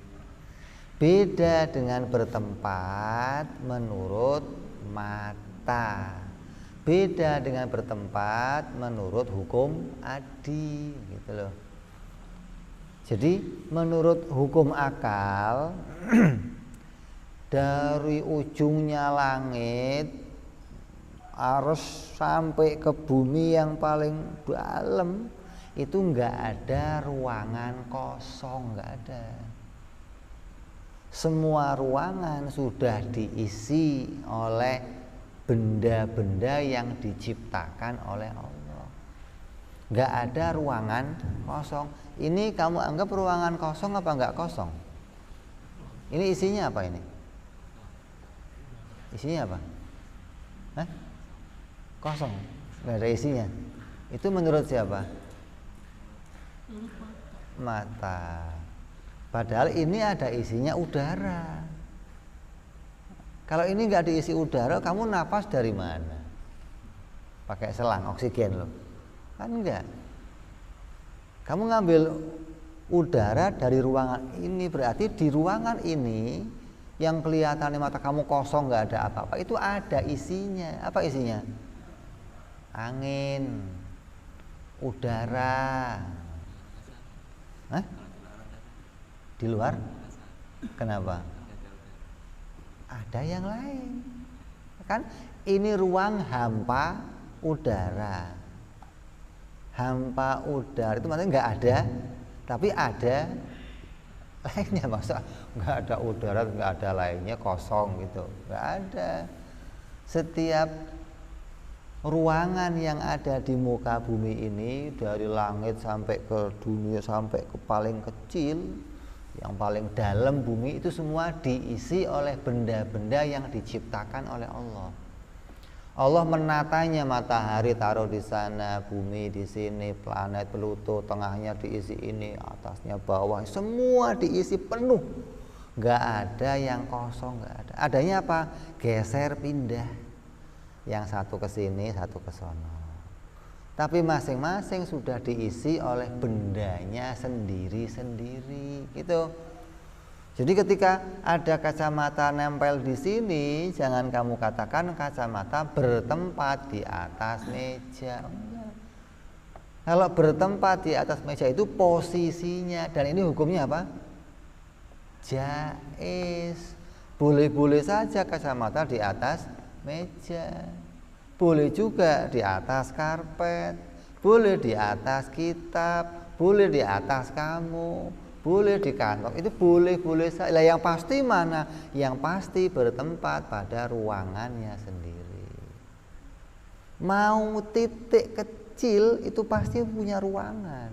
Beda dengan bertempat menurut mata. Beda dengan bertempat menurut hukum adi, gitu loh. Jadi menurut hukum akal dari ujungnya langit harus sampai ke bumi yang paling dalam itu enggak ada ruangan kosong, enggak ada. Semua ruangan sudah diisi oleh benda-benda yang diciptakan oleh Allah. Enggak ada ruangan kosong. Ini kamu anggap ruangan kosong apa enggak kosong? Ini isinya apa ini? Isinya apa? Hah? Kosong, enggak ada isinya. Itu menurut siapa? Mata. Padahal ini ada isinya udara. Kalau ini enggak diisi udara, kamu napas dari mana? Pakai selang oksigen loh. Kan enggak. Kamu ngambil udara dari ruangan ini, berarti di ruangan ini yang kelihatan di mata kamu kosong, nggak ada apa-apa, itu ada isinya. Apa isinya? Angin, udara. Hah? Di luar? Kenapa? Ada yang lain. Kan ini ruang hampa udara. Hampa udara itu maksudnya nggak ada, tapi ada lainnya. Masa nggak ada udara, nggak ada lainnya, kosong gitu? Nggak ada. Setiap ruangan yang ada di muka bumi ini, dari langit sampai ke dunia, sampai ke paling kecil, yang paling dalam bumi, itu semua diisi oleh benda-benda yang diciptakan oleh Allah. Allah menatanya, matahari taruh di sana, bumi di sini, planet Pluto tengahnya diisi ini, atasnya bawah, semua diisi penuh. Nggak ada yang kosong, nggak ada. Adanya apa? Geser, pindah. Yang satu ke sini, satu ke sono. Tapi masing-masing sudah diisi oleh bendanya sendiri-sendiri, gitu. Jadi ketika ada kacamata nempel di sini, jangan kamu katakan kacamata bertempat di atas meja. Enggak. Kalau bertempat di atas meja itu posisinya, dan ini hukumnya apa? Jaiz. Boleh-boleh saja kacamata di atas meja. Boleh juga di atas karpet, boleh di atas kitab, boleh di atas kamu, boleh di kantong, itu boleh-boleh saja. Lah yang pasti mana? Yang pasti bertempat pada ruangannya sendiri. Mau titik kecil itu pasti punya ruangan.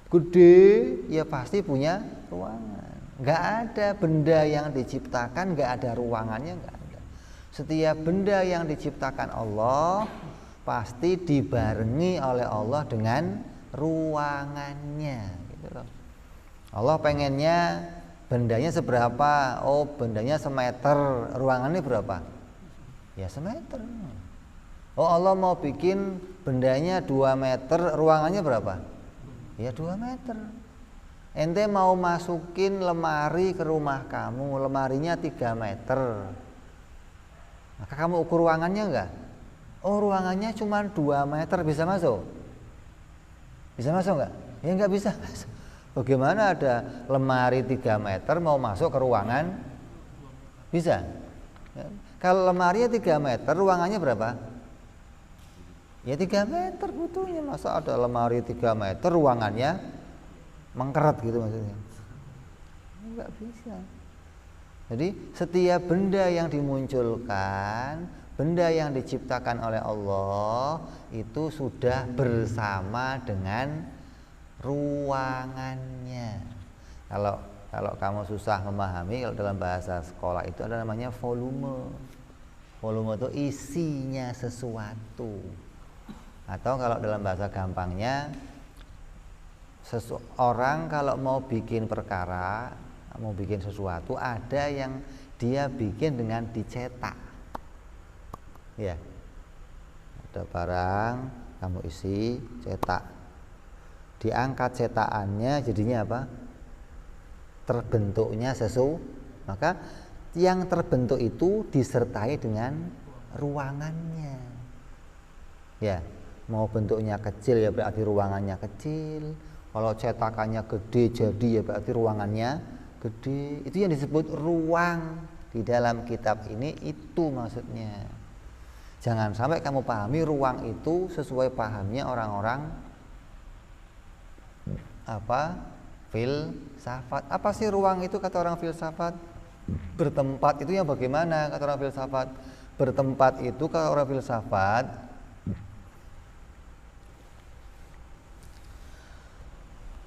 Gede ya pasti punya ruangan. Nggak ada benda yang diciptakan nggak ada ruangannya, nggak ada. Setiap benda yang diciptakan Allah pasti dibarengi oleh Allah dengan ruangannya. Allah pengennya bendanya seberapa? Oh, bendanya semeter. Ruangannya berapa? Ya semeter. Oh, Allah mau bikin bendanya 2 meter. Ruangannya berapa? Ya 2 meter. Ente mau masukin lemari ke rumah kamu, lemarinya 3 meter. Maka kamu ukur ruangannya enggak? Oh, ruangannya cuma 2 meter, bisa masuk? Bisa masuk enggak? Ya enggak bisa masuk. Bagaimana ada lemari 3 meter mau masuk ke ruangan? Bisa. Ya. Kalau lemarinya 3 meter, ruangannya berapa? Ya 3 meter butuhnya. Masa ada lemari 3 meter, ruangannya mengkeret gitu maksudnya? Enggak bisa. Jadi setiap benda yang dimunculkan, benda yang diciptakan oleh Allah itu sudah bersama dengan ruangannya. Kalau kamu susah memahami, kalau dalam bahasa sekolah itu ada namanya volume. Volume itu isinya sesuatu. Atau kalau dalam bahasa gampangnya, seseorang kalau mau bikin perkara, mau bikin sesuatu, ada yang dia bikin dengan dicetak. Ya, ada barang kamu isi, cetak, diangkat cetakannya, jadinya apa? Terbentuknya sesuatu. Maka yang terbentuk itu disertai dengan ruangannya. Ya, mau bentuknya kecil ya berarti ruangannya kecil. Kalau cetakannya gede jadi ya berarti ruangannya gede. Itu yang disebut ruang di dalam kitab ini, itu maksudnya. Jangan sampai kamu pahami ruang itu sesuai pahamnya orang-orang filsafat. Apa sih ruang itu kata orang filsafat? Bertempat itu yang bagaimana kata orang filsafat? Bertempat itu kata orang filsafat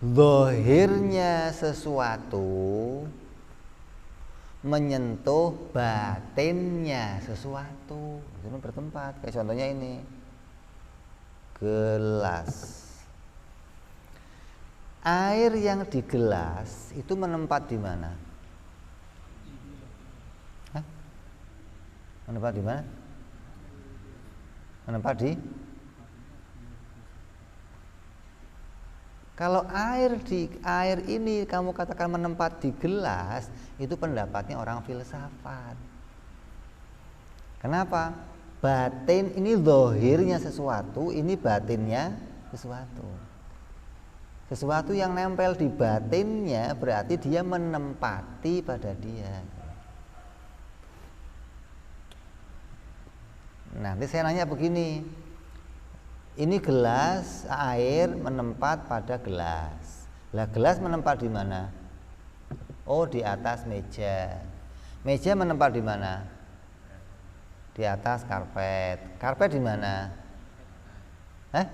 zahirnya sesuatu menyentuh batinnya sesuatu, itu bertempat. Kayak contohnya ini gelas. Air yang di gelas itu menempat di mana? Hah? Menempat di mana? Menempat di? Kalau air ini kamu katakan menempat di gelas, itu pendapatnya orang filsafat. Kenapa? Batin ini zahirnya sesuatu, ini batinnya sesuatu. Sesuatu yang nempel di batinnya berarti dia menempati pada dia. Nanti saya nanya begini, ini gelas, air menempat pada gelas. Lah gelas menempat di mana? Oh, di atas meja. Meja menempat di mana? Di atas karpet. Karpet di mana? Hah?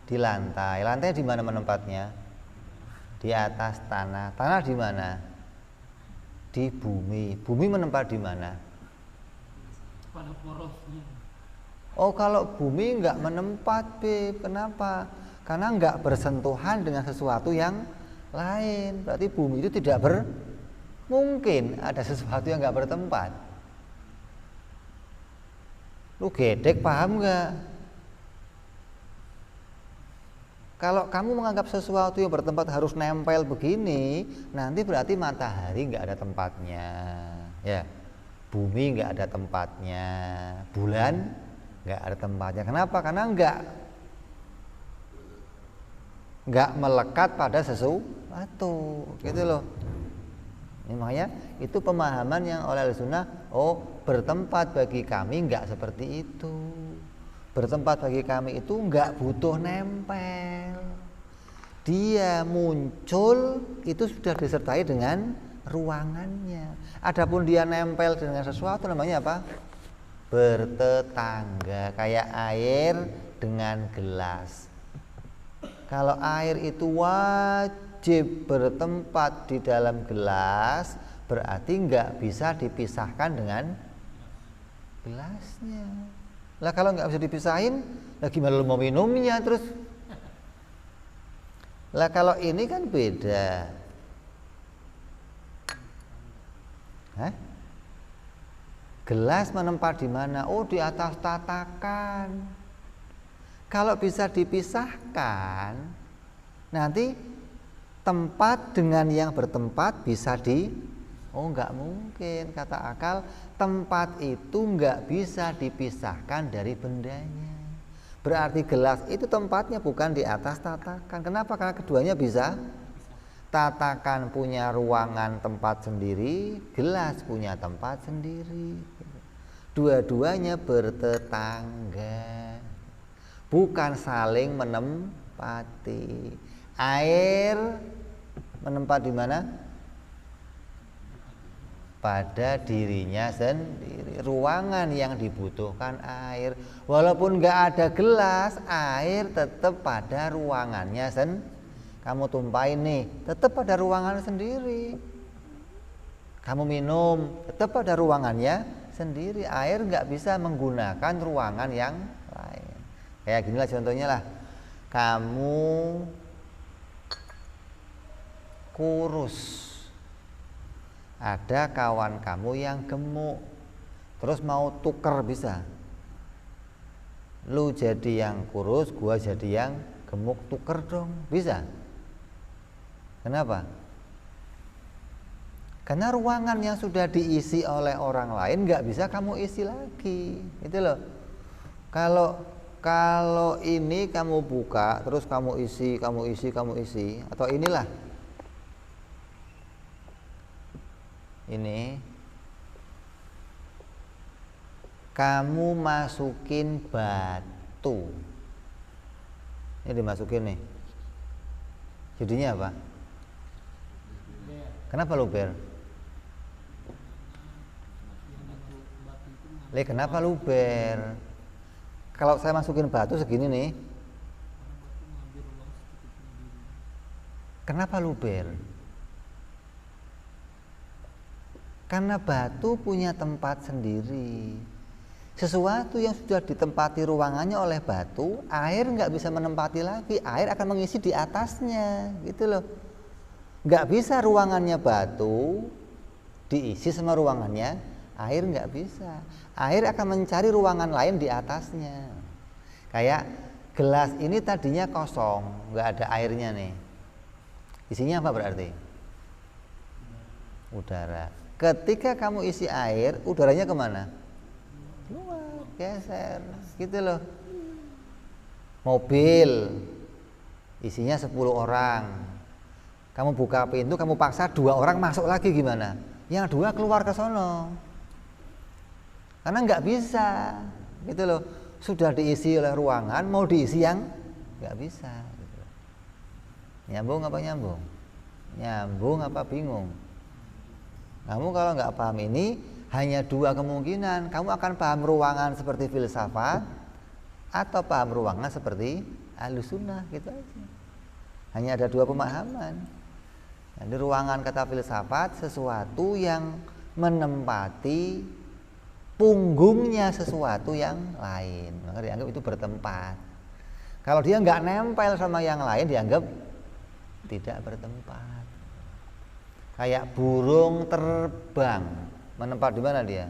Di lantai. Lantai di mana menempatnya? Di atas tanah. Tanah di mana? Di bumi. Bumi menempat di mana? Pada porosnya. Oh, kalau bumi enggak menempat, Beb. Kenapa? Karena enggak bersentuhan dengan sesuatu yang lain. Berarti bumi itu tidak mungkin ada sesuatu yang enggak bertempat. Lu gedek paham enggak? Kalau kamu menganggap sesuatu yang bertempat harus nempel begini, nanti berarti matahari enggak ada tempatnya. Ya. Bumi enggak ada tempatnya. Bulan nggak ada tempatnya. Kenapa? Karena nggak melekat pada sesuatu, gitu loh. Ini makanya itu pemahaman yang oleh Ahlussunnah. Oh, bertempat bagi kami nggak seperti itu. Bertempat bagi kami itu nggak butuh nempel. Dia muncul itu sudah disertai dengan ruangannya. Adapun dia nempel dengan sesuatu namanya apa? Bertetangga, kayak air dengan gelas. Kalau air itu wajib bertempat di dalam gelas, berarti nggak bisa dipisahkan dengan gelasnya. Lah kalau nggak bisa dipisahin, lah gimana lu mau minumnya terus? Lah kalau ini kan beda. Hah? Gelas menempat di mana? Oh, di atas tatakan. Kalau bisa dipisahkan, nanti tempat dengan yang bertempat bisa oh, nggak mungkin, kata akal. Tempat itu nggak bisa dipisahkan dari bendanya. Berarti gelas itu tempatnya bukan di atas tatakan. Kenapa? Karena keduanya bisa. Tatakan punya ruangan tempat sendiri, gelas punya tempat sendiri. Dua-duanya bertetangga, bukan saling menempati. Air menempat di mana? Pada dirinya sendiri. Ruangan yang dibutuhkan air, walaupun nggak ada gelas, air tetap pada ruangannya sendiri. Kamu tumpahin nih, tetap pada ruangan sendiri. Kamu minum, tetap pada ruangannya sendiri. Air nggak bisa menggunakan ruangan yang lain. Kayak ginilah contohnya lah. Kamu kurus, ada kawan kamu yang gemuk, terus mau tuker bisa. Lu jadi yang kurus, gua jadi yang gemuk, tuker dong, bisa. Kenapa? Karena ruangan yang sudah diisi oleh orang lain nggak bisa kamu isi lagi, itu loh. Kalau ini kamu buka, terus kamu isi, atau inilah. Ini kamu masukin batu, ini dimasukin nih, jadinya apa? Kenapa luber? Kenapa luber? Kalau saya masukin batu segini nih, kenapa luber? Karena batu punya tempat sendiri. Sesuatu yang sudah ditempati ruangannya oleh batu, air nggak bisa menempati lagi, air akan mengisi di atasnya, gitu loh. Nggak bisa ruangannya batu diisi sama ruangannya air, nggak bisa. Air akan mencari ruangan lain di atasnya. Kayak gelas ini tadinya kosong, nggak ada airnya nih. Isinya apa berarti? Udara. Ketika kamu isi air, udaranya kemana? Keluar, geser, gitu loh. Mobil isinya 10 orang, kamu buka pintu, kamu paksa 2 orang masuk lagi, gimana? Yang 2 keluar ke sono, karena nggak bisa, gitu loh. Sudah diisi oleh ruangan, mau diisi yang nggak bisa, gitu. Nyambung apa nyambung? Nyambung apa bingung? Kamu kalau nggak paham ini, hanya 2 kemungkinan. Kamu akan paham ruangan seperti filsafat, atau paham ruangan seperti Ahlus Sunnah, gitu aja. Hanya ada 2 pemahaman. Jadi ruangan kata filsafat sesuatu yang menempati punggungnya sesuatu yang lain, maka dianggap itu bertempat. Kalau dia nggak nempel sama yang lain, dianggap tidak bertempat. Kayak burung terbang, menempat di mana dia?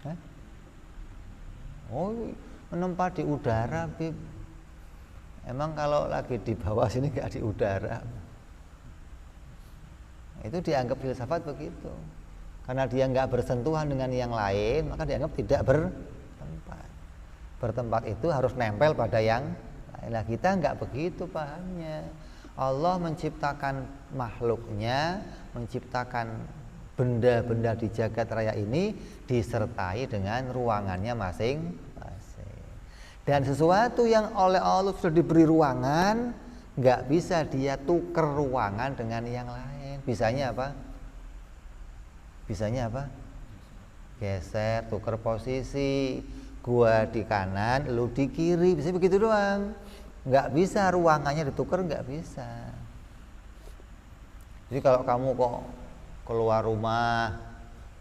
Hah? Oh, menempat di udara, Bib. Emang kalau lagi di bawah sini nggak di udara? Itu dianggap filsafat begitu. Karena dia nggak bersentuhan dengan yang lain, maka dianggap tidak bertempat. Bertempat itu harus nempel pada yang lain. Nah, kita nggak begitu pahamnya. Allah menciptakan makhluknya, menciptakan benda-benda di jagat raya ini disertai dengan ruangannya masing-masing. Dan sesuatu yang oleh Allah sudah diberi ruangan, nggak bisa dia tuker ruangan dengan yang lain. Bisanya apa? Bisanya apa? Geser, tuker posisi, gua di kanan, lu di kiri, bisa begitu doang. Nggak bisa ruangannya ditukar, nggak bisa. Jadi kalau kamu kok keluar rumah,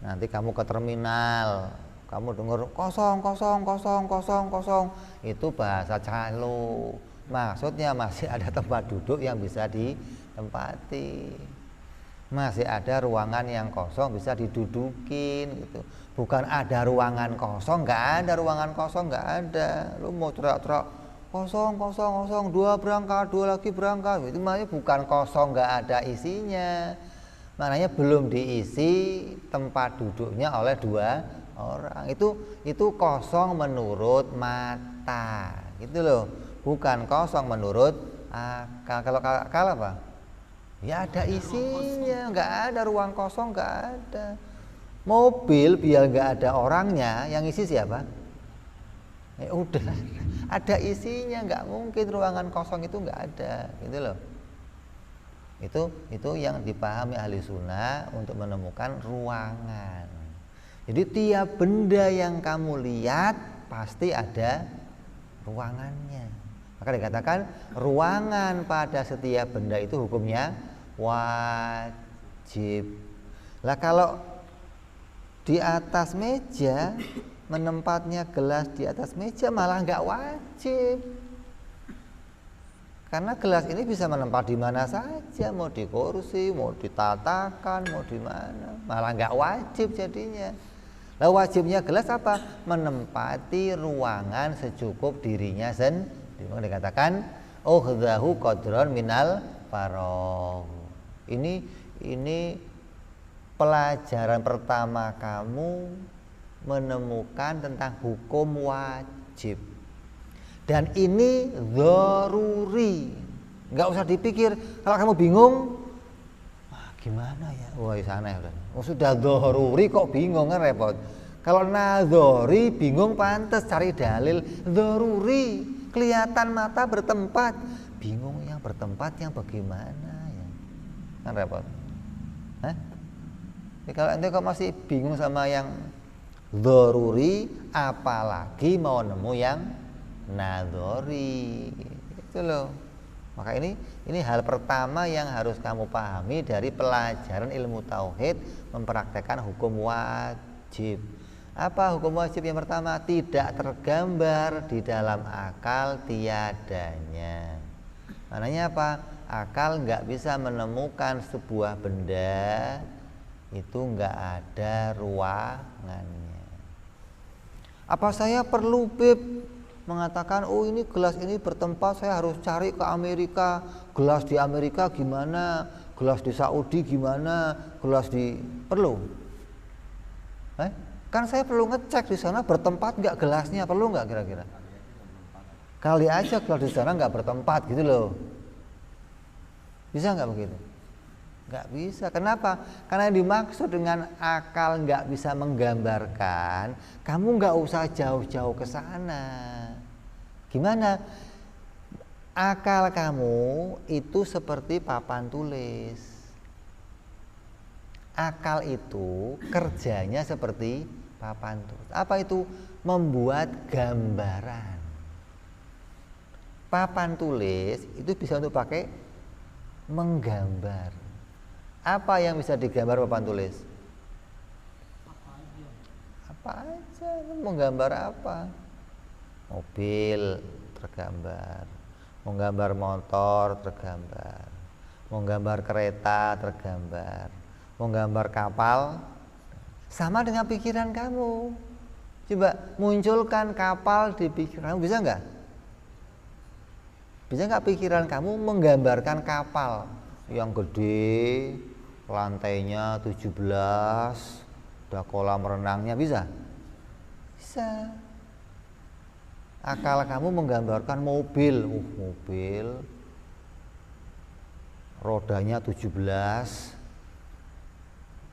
nanti kamu ke terminal, kamu dengar kosong, itu bahasa calo. Maksudnya masih ada tempat duduk yang bisa ditempati, masih ada ruangan yang kosong bisa didudukin, gitu. Bukan ada ruangan kosong, nggak ada ruangan kosong, nggak ada. Lu mau teriak-teriak kosong, 2 berangkat, 2 lagi berangkat, itu maknanya bukan kosong, nggak ada isinya. Maknanya belum diisi tempat duduknya oleh 2 orang. Itu kosong menurut mata, gitu loh. Bukan kosong menurut akal. Kalau apa? Ya ada isinya, nggak ada ruang kosong, nggak ada. Mobil biar nggak ada orangnya, yang isi siapa? Ya udah, ada isinya, nggak mungkin ruangan kosong itu nggak ada, gitu loh. Itu yang dipahami ahli sunnah untuk menemukan ruangan. Jadi tiap benda yang kamu lihat pasti ada ruangannya. Maka dikatakan ruangan pada setiap benda itu hukumnya wajib. Lah kalau di atas meja, menempatnya gelas di atas meja malah nggak wajib. Karena gelas ini bisa menempat di mana saja, mau di kursi, mau ditatakan, mau di mana, malah nggak wajib jadinya. Nah, wajibnya gelas apa? Menempati ruangan secukup dirinya sendiri. Dikatakan ukhdahu qadron minal faragh. Ini pelajaran pertama kamu menemukan tentang hukum wajib. Dan ini dzaruri, nggak usah dipikir. Kalau kamu bingung, gimana ya? Wah, sana ya. Sudah dzaruri kok bingung, kan repot. Kalau nadzori bingung pantas cari dalil. Dzaruri, kelihatan mata bertempat, bingung yang bertempat yang bagaimana ya? Kan repot. Hah? Ya, kalau ente kok masih bingung sama yang dzaruri, apalagi mau nemu yang nadzori, itu loh. Maka ini hal pertama yang harus kamu pahami dari pelajaran ilmu tauhid, mempraktekkan hukum wajib. Apa hukum wajib yang pertama? Tidak tergambar di dalam akal tiadanya. Maknanya apa? Akal nggak bisa menemukan sebuah benda itu nggak ada ruangannya. Apa saya perlu mengatakan, oh ini gelas ini bertempat, saya harus cari ke Amerika, gelas di Amerika gimana, gelas di Saudi gimana, gelas di perlu? Kan saya perlu ngecek di sana bertempat nggak gelasnya, perlu nggak kira-kira? Kali aja gelas di sana nggak bertempat gitu loh, bisa nggak begitu? Nggak bisa. Kenapa? Karena yang dimaksud dengan akal nggak bisa menggambarkan, kamu nggak usah jauh-jauh ke sana. Gimana? Akal kamu itu seperti papan tulis. Akal itu kerjanya seperti papan tulis. Apa itu? Membuat gambaran. Papan tulis itu bisa untuk pakai menggambar. Apa yang bisa digambar papan tulis? Apa aja? Menggambar apa? Mobil tergambar, menggambar motor tergambar, menggambar kereta tergambar, menggambar kapal. Sama dengan pikiran kamu. Coba munculkan kapal di pikiran kamu, bisa nggak? Bisa nggak pikiran kamu menggambarkan kapal yang gede, lantainya 17, ada kolam renangnya, bisa? Bisa. Akal kamu menggambarkan mobil, mobil rodanya 17,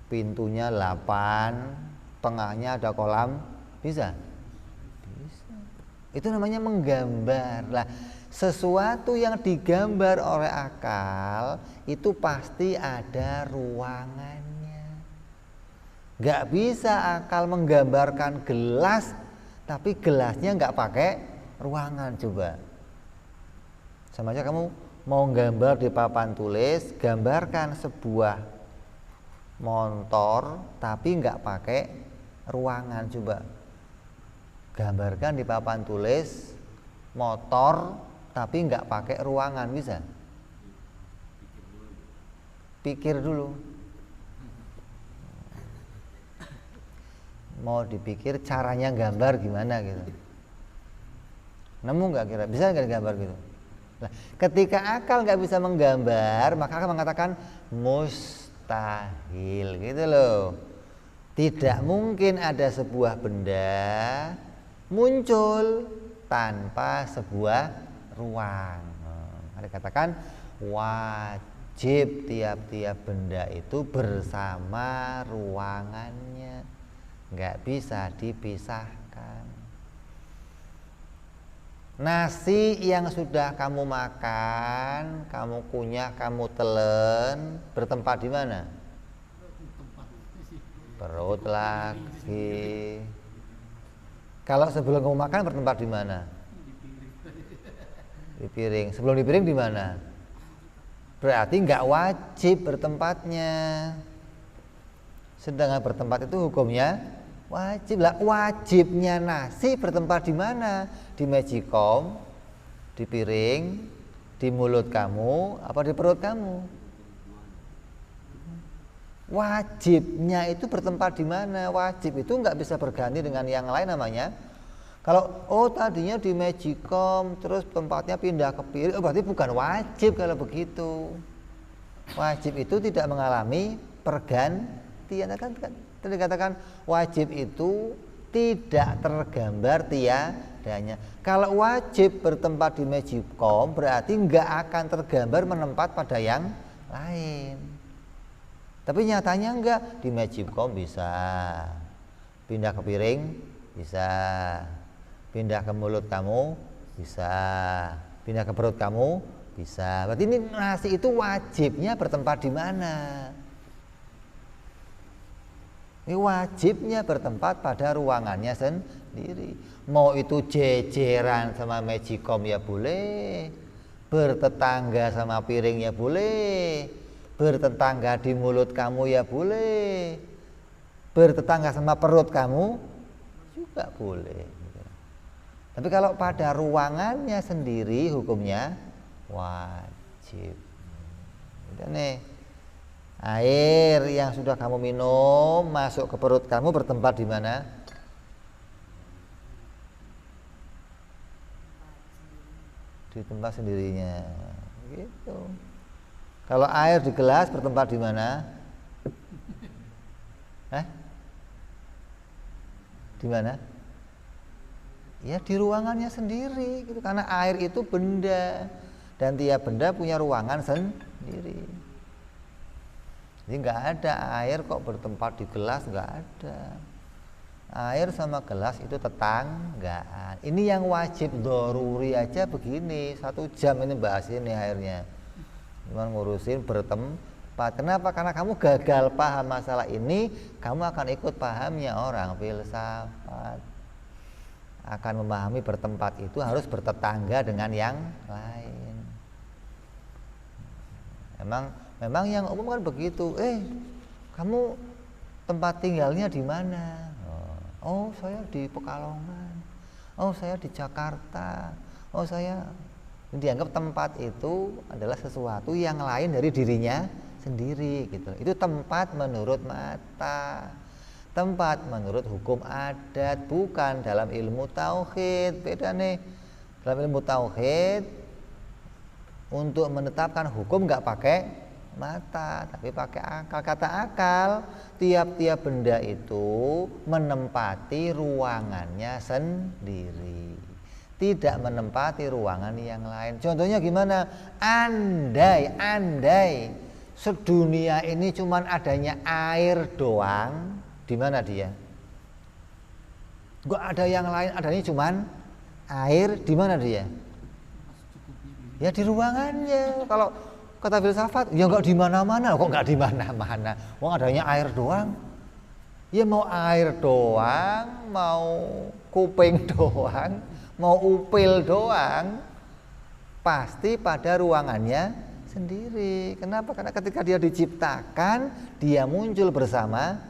pintunya 8, tengahnya ada kolam, bisa? Bisa. Itu namanya menggambar. Lah, sesuatu yang digambar oleh akal itu pasti ada ruangannya. Gak bisa akal menggambarkan gelas tapi gelasnya nggak pakai ruangan. Coba sama aja kamu mau gambar di papan tulis, gambarkan sebuah motor tapi nggak pakai ruangan. Coba gambarkan di papan tulis motor tapi nggak pakai ruangan, bisa? Pikir dulu. Mau dipikir caranya gambar gimana gitu. Nemu nggak kira? Bisa nggak gambar gitu? Nah, ketika akal nggak bisa menggambar, maka akal mengatakan mustahil gitu loh. Tidak mungkin ada sebuah benda muncul tanpa sebuah ruang. Ada katakan wajib tiap-tiap benda itu bersama ruangannya, nggak bisa dipisahkan. Nasi yang sudah kamu makan, kamu kunyah, kamu telan, bertempat di mana? Perut lagi. Kalau sebelum kamu makan bertempat di mana? Di piring. Sebelum di piring di mana? Berarti nggak wajib bertempatnya. Sedangkan bertempat itu hukumnya wajib. Lah, wajibnya nasi bertempat di mana? Di magicom, di piring, Di mulut kamu apa di perut kamu? Wajibnya itu bertempat di mana? Wajib itu nggak bisa berganti dengan yang lain namanya. Kalau tadinya di Magicom terus tempatnya pindah ke piring, berarti bukan wajib kalau begitu. Wajib itu tidak mengalami pergantian. Tadi katakan wajib itu tidak tergambar tiadanya. Kalau wajib bertempat di Magicom berarti nggak akan tergambar menempat pada yang lain. Tapi nyatanya enggak, di Magicom bisa, pindah ke piring bisa, pindah ke mulut kamu bisa, pindah ke perut kamu bisa. Berarti ini nasi itu wajibnya bertempat di mana? Ini wajibnya bertempat pada ruangannya sendiri. Mau itu jejeran sama Magicom ya boleh, bertetangga sama piring ya boleh, bertetangga di mulut kamu ya boleh, bertetangga sama perut kamu juga boleh. Tapi kalau pada ruangannya sendiri hukumnya wajib. Udah nih, air yang sudah kamu minum masuk ke perut kamu bertempat di mana? Di tempat sendirinya. Gitu. Kalau air di gelas bertempat di mana? Di mana? Ya di ruangannya sendiri gitu. Karena air itu benda dan tiap benda punya ruangan sendiri. Jadi nggak ada air kok bertempat di gelas, nggak ada. Air sama gelas itu tetanggaan. Ini yang wajib doruri aja begini, 1 jam ini bahas ini airnya. Cuman ngurusin bertempat. Kenapa? Karena kamu gagal paham masalah ini, kamu akan ikut pahamnya orang filsafat. Akan memahami bertempat itu harus bertetangga dengan yang lain. Memang yang umum kan begitu. Kamu tempat tinggalnya di mana? Oh, saya di Pekalongan. Oh, saya di Jakarta. Oh, saya dianggap tempat itu adalah sesuatu yang lain dari dirinya sendiri gitu. Itu tempat menurut mata. Tempat menurut hukum adat, bukan dalam ilmu tauhid. Beda nih. Dalam ilmu tauhid untuk menetapkan hukum nggak pakai mata, tapi pakai akal. Kata akal, tiap-tiap benda itu menempati ruangannya sendiri, tidak menempati ruangan yang lain. Contohnya gimana? Andai sedunia ini cuman adanya air doang, di mana dia? Gak ada yang lain, adanya cuman air, di mana dia? Ya di ruangannya. Kalau kata filsafat, ya nggak di mana-mana. Kok nggak di mana-mana? Wong adanya air doang. Ya mau air doang, mau kuping doang, mau upil doang, pasti pada ruangannya sendiri. Kenapa? Karena ketika dia diciptakan, dia muncul bersama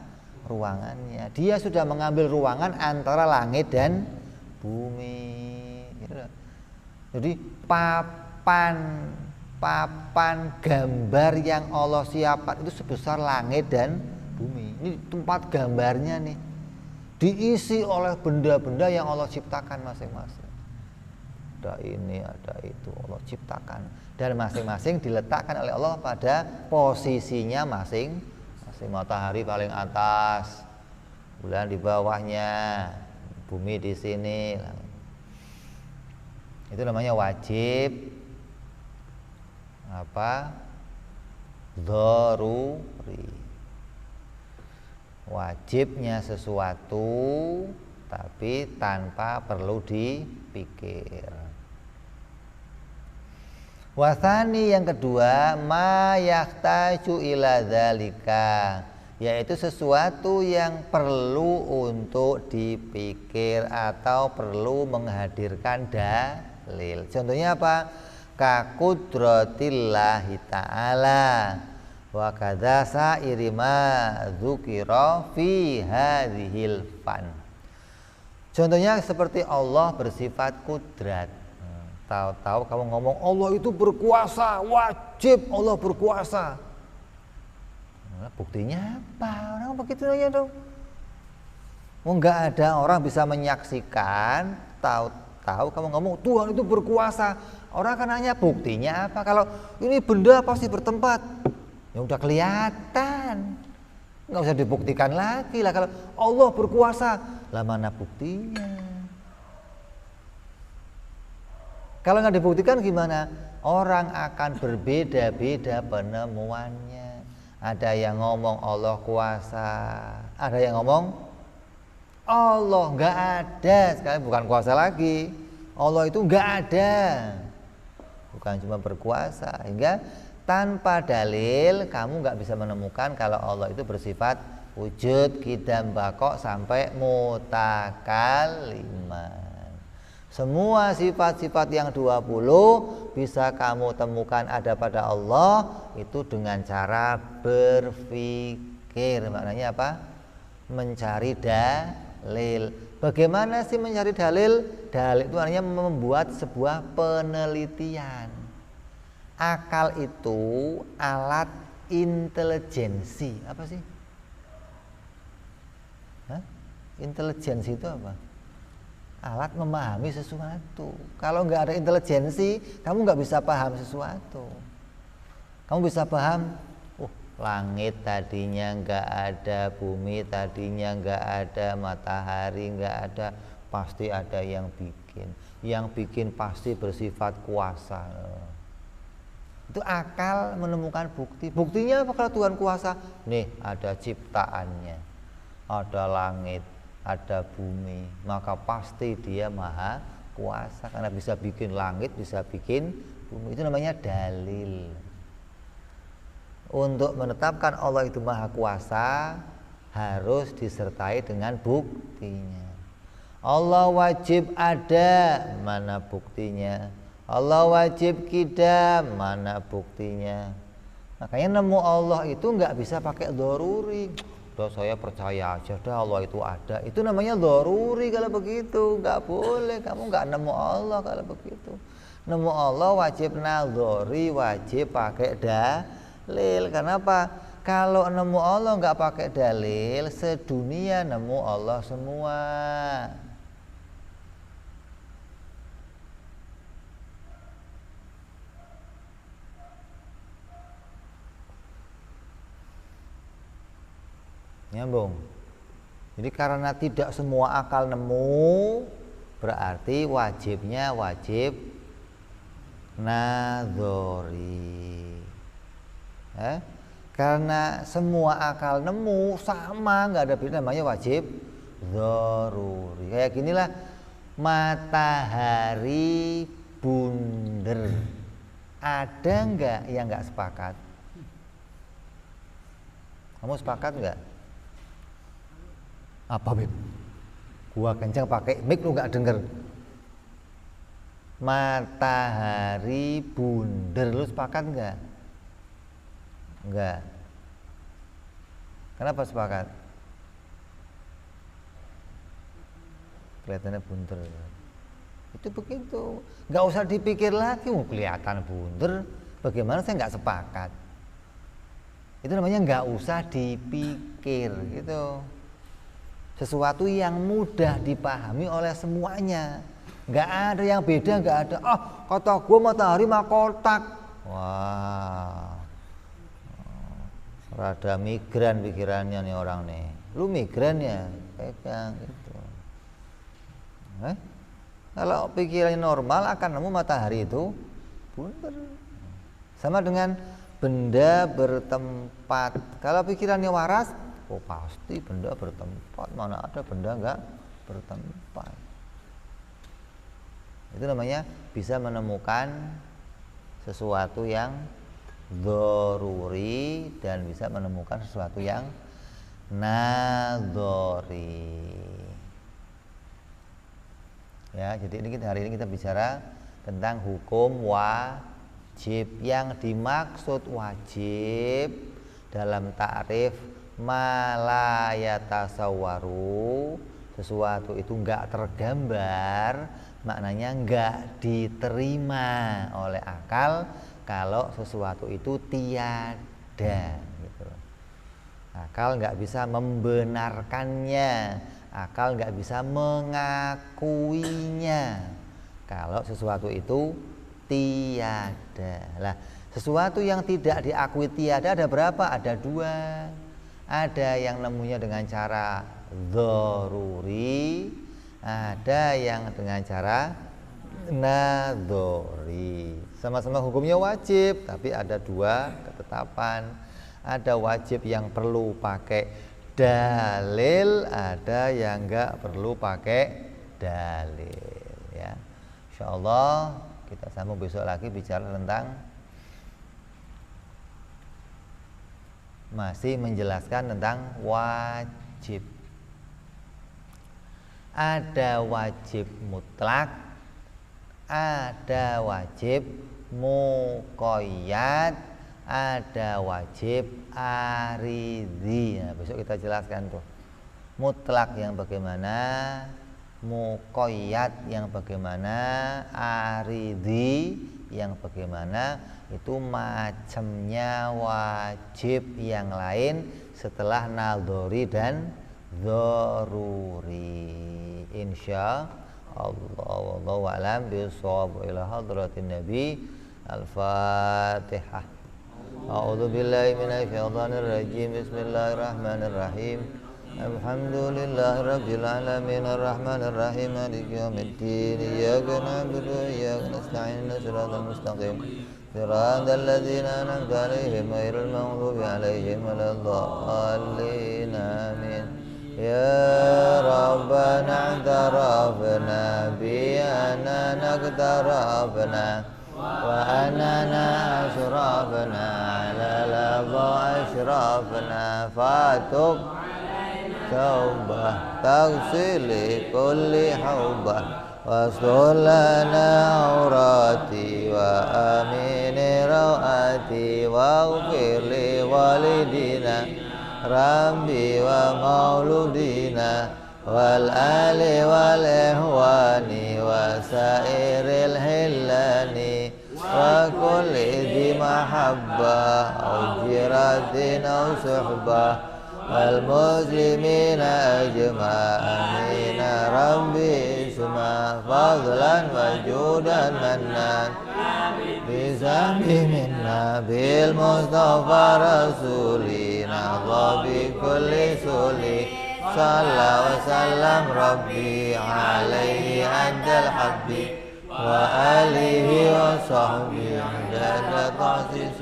ruangannya. Dia sudah mengambil ruangan antara langit dan bumi. Jadi papan gambar yang Allah siapkan itu sebesar langit dan bumi. Ini tempat gambarnya nih, diisi oleh benda-benda yang Allah ciptakan masing-masing. Ada ini, ada itu, Allah ciptakan, dan masing-masing diletakkan oleh Allah pada posisinya masing-masing. Matahari paling atas, bulan di bawahnya, bumi di sini. Itu namanya wajib dzaruri. Wajibnya sesuatu tapi tanpa perlu dipikir. Wasani yang kedua, ma yahtaju ila dzalika, yaitu sesuatu yang perlu untuk dipikir atau perlu menghadirkan dalil. Contohnya apa? Ka qudratillahi ta'ala wa kadza sairi ma dzukira fi hadhil fan. Contohnya seperti Allah bersifat kudrat. Tahu-tahu kamu ngomong Allah itu berkuasa, wajib Allah berkuasa. Nah, buktinya apa? Orang begitu aja dong. Enggak ada orang bisa menyaksikan, tahu-tahu kamu ngomong Tuhan itu berkuasa. Orang kan nanya buktinya apa? Kalau ini benda pasti bertempat, ya udah kelihatan. Nggak usah dibuktikan lagi lah. Kalau Allah berkuasa, lah mana buktinya? Kalau nggak dibuktikan gimana? Orang akan berbeda-beda penemuannya. Ada yang ngomong Allah kuasa, ada yang ngomong Allah nggak ada. Sekarang bukan kuasa lagi, Allah itu nggak ada, bukan cuma berkuasa. Hingga tanpa dalil kamu nggak bisa menemukan kalau Allah itu bersifat wujud, qidam, baqo sampai mutakaliman. Semua sifat-sifat yang 20 bisa kamu temukan ada pada Allah itu dengan cara berpikir. Maknanya apa? Mencari dalil. Bagaimana sih mencari dalil? Dalil itu artinya membuat sebuah penelitian. Akal itu alat intelijensi. Apa sih? Intelijensi itu apa? Alat memahami sesuatu. Kalau nggak ada intelijensi, kamu nggak bisa paham sesuatu. Kamu bisa paham, langit tadinya nggak ada, bumi tadinya nggak ada, matahari nggak ada, pasti ada yang bikin. Yang bikin pasti bersifat kuasa. Itu akal menemukan bukti. Buktinya apa kalau Tuhan kuasa? Nih ada ciptaannya, ada langit, ada bumi, maka pasti dia maha kuasa karena bisa bikin langit, bisa bikin bumi. Itu namanya dalil. Untuk menetapkan Allah itu maha kuasa harus disertai dengan buktinya. Allah wajib ada, mana buktinya? Allah wajib qidam, mana buktinya? Makanya nemu Allah itu nggak bisa pakai dzaruri. Udah saya percaya aja dah Allah itu ada. Itu namanya dzaruri kalau begitu. Nggak boleh, kamu nggak nemu Allah kalau begitu. Nemu Allah wajib nadzori, wajib pakai dalil. Kenapa? Kalau nemu Allah nggak pakai dalil, sedunia nemu Allah semua. Nyambung. Jadi karena tidak semua akal nemu, berarti wajibnya wajib nadzori. Karena semua akal nemu sama, nggak ada beda, namanya wajib dzaruri. Kayak ginilah, matahari bunder. Ada nggak yang nggak sepakat? Kamu sepakat nggak? Apa Beb? Gua kencang pakai mic lu nggak denger. Matahari bunder, lu sepakat nggak? Enggak. Kenapa sepakat? Kelihatannya bunder. Itu begitu. Nggak usah dipikir lagi, kelihatan bunder. Bagaimana saya nggak sepakat? Itu namanya nggak usah dipikir gitu. Sesuatu yang mudah dipahami oleh semuanya. Nggak ada yang beda, nggak ada. Kata gue matahari mah kotak. Wah, rada migran pikirannya nih orang nih. Lu migran ya, pegang gitu. Kalau pikirannya normal akan nemu matahari itu bunder. Sama dengan benda bertempat. Kalau pikirannya waras, pasti benda bertempat. Mana ada benda nggak bertempat. Itu namanya bisa menemukan sesuatu yang dzaruri dan bisa menemukan sesuatu yang nadzori. Ya, jadi hari ini kita bicara tentang hukum wajib. Yang dimaksud wajib dalam ta'rif malayatasawaru, sesuatu itu enggak tergambar, maknanya enggak diterima oleh akal kalau sesuatu itu tiada gitu. Akal enggak bisa membenarkannya, akal enggak bisa mengakuinya kalau sesuatu itu tiada. Lah, sesuatu yang tidak diakui tiada ada berapa? Ada dua. Ada yang nemunya dengan cara dzaruri, ada yang dengan cara nadzori. Sama-sama hukumnya wajib, tapi ada dua ketetapan. Ada wajib yang perlu pakai dalil, ada yang enggak perlu pakai dalil ya. Insyaallah kita sambung besok lagi bicara tentang masih menjelaskan tentang wajib. Ada wajib mutlak, ada wajib muqayyad, ada wajib aridhi. Nah, besok kita jelaskan tuh. Mutlak yang bagaimana, muqayyad yang bagaimana, aridhi yang bagaimana, itu macamnya wajib yang lain setelah nadzori dan dzaruri. Insya Allah wallahu a'lam bishawab. Ila hadratin nabi. Al-Fatihah. A'udzu billahi minasyaitonir rajim. Bismillahirrahmanirrahim. Alhamdulillahi rabbil alamin arrahmanir rahim maliki yaumiddin iyyaka na'budu wa iyyaka nasta'in shiratal mustaqim shiratal ladzina an'amta 'alaihim ghairil maghdubi 'alaihim waladdallin amin. Ya Rabbana i'tarafna bi annana iqtarafna wa annana asrafna 'ala ladha ashrafna fatub توبة تغسل كل حوبة واستر لنا عوراتي وآمن روآتي واغفر لوالدينا ربي ومولودينا والآل والإخوان وسائر الهلان وكل ذي محبة أو جيرة أو صحبة والمسلمين أجمعين ربي اسمع فضلا وجودا منان بسبب منا بالمصطفى رسولنا بكل سولي صلى وسلم ربي عليه أنت الحبيب وآله وصحبه عدد تعزيز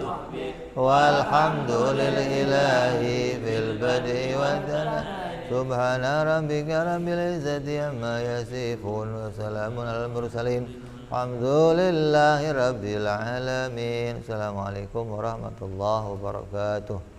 والحمد لله في البدء والثناء سبحان ربك رب العزة عما يصفون وسلام على المرسلين الحمد لله رب العالمين. Assalamualaikum warahmatullahi wabarakatuh.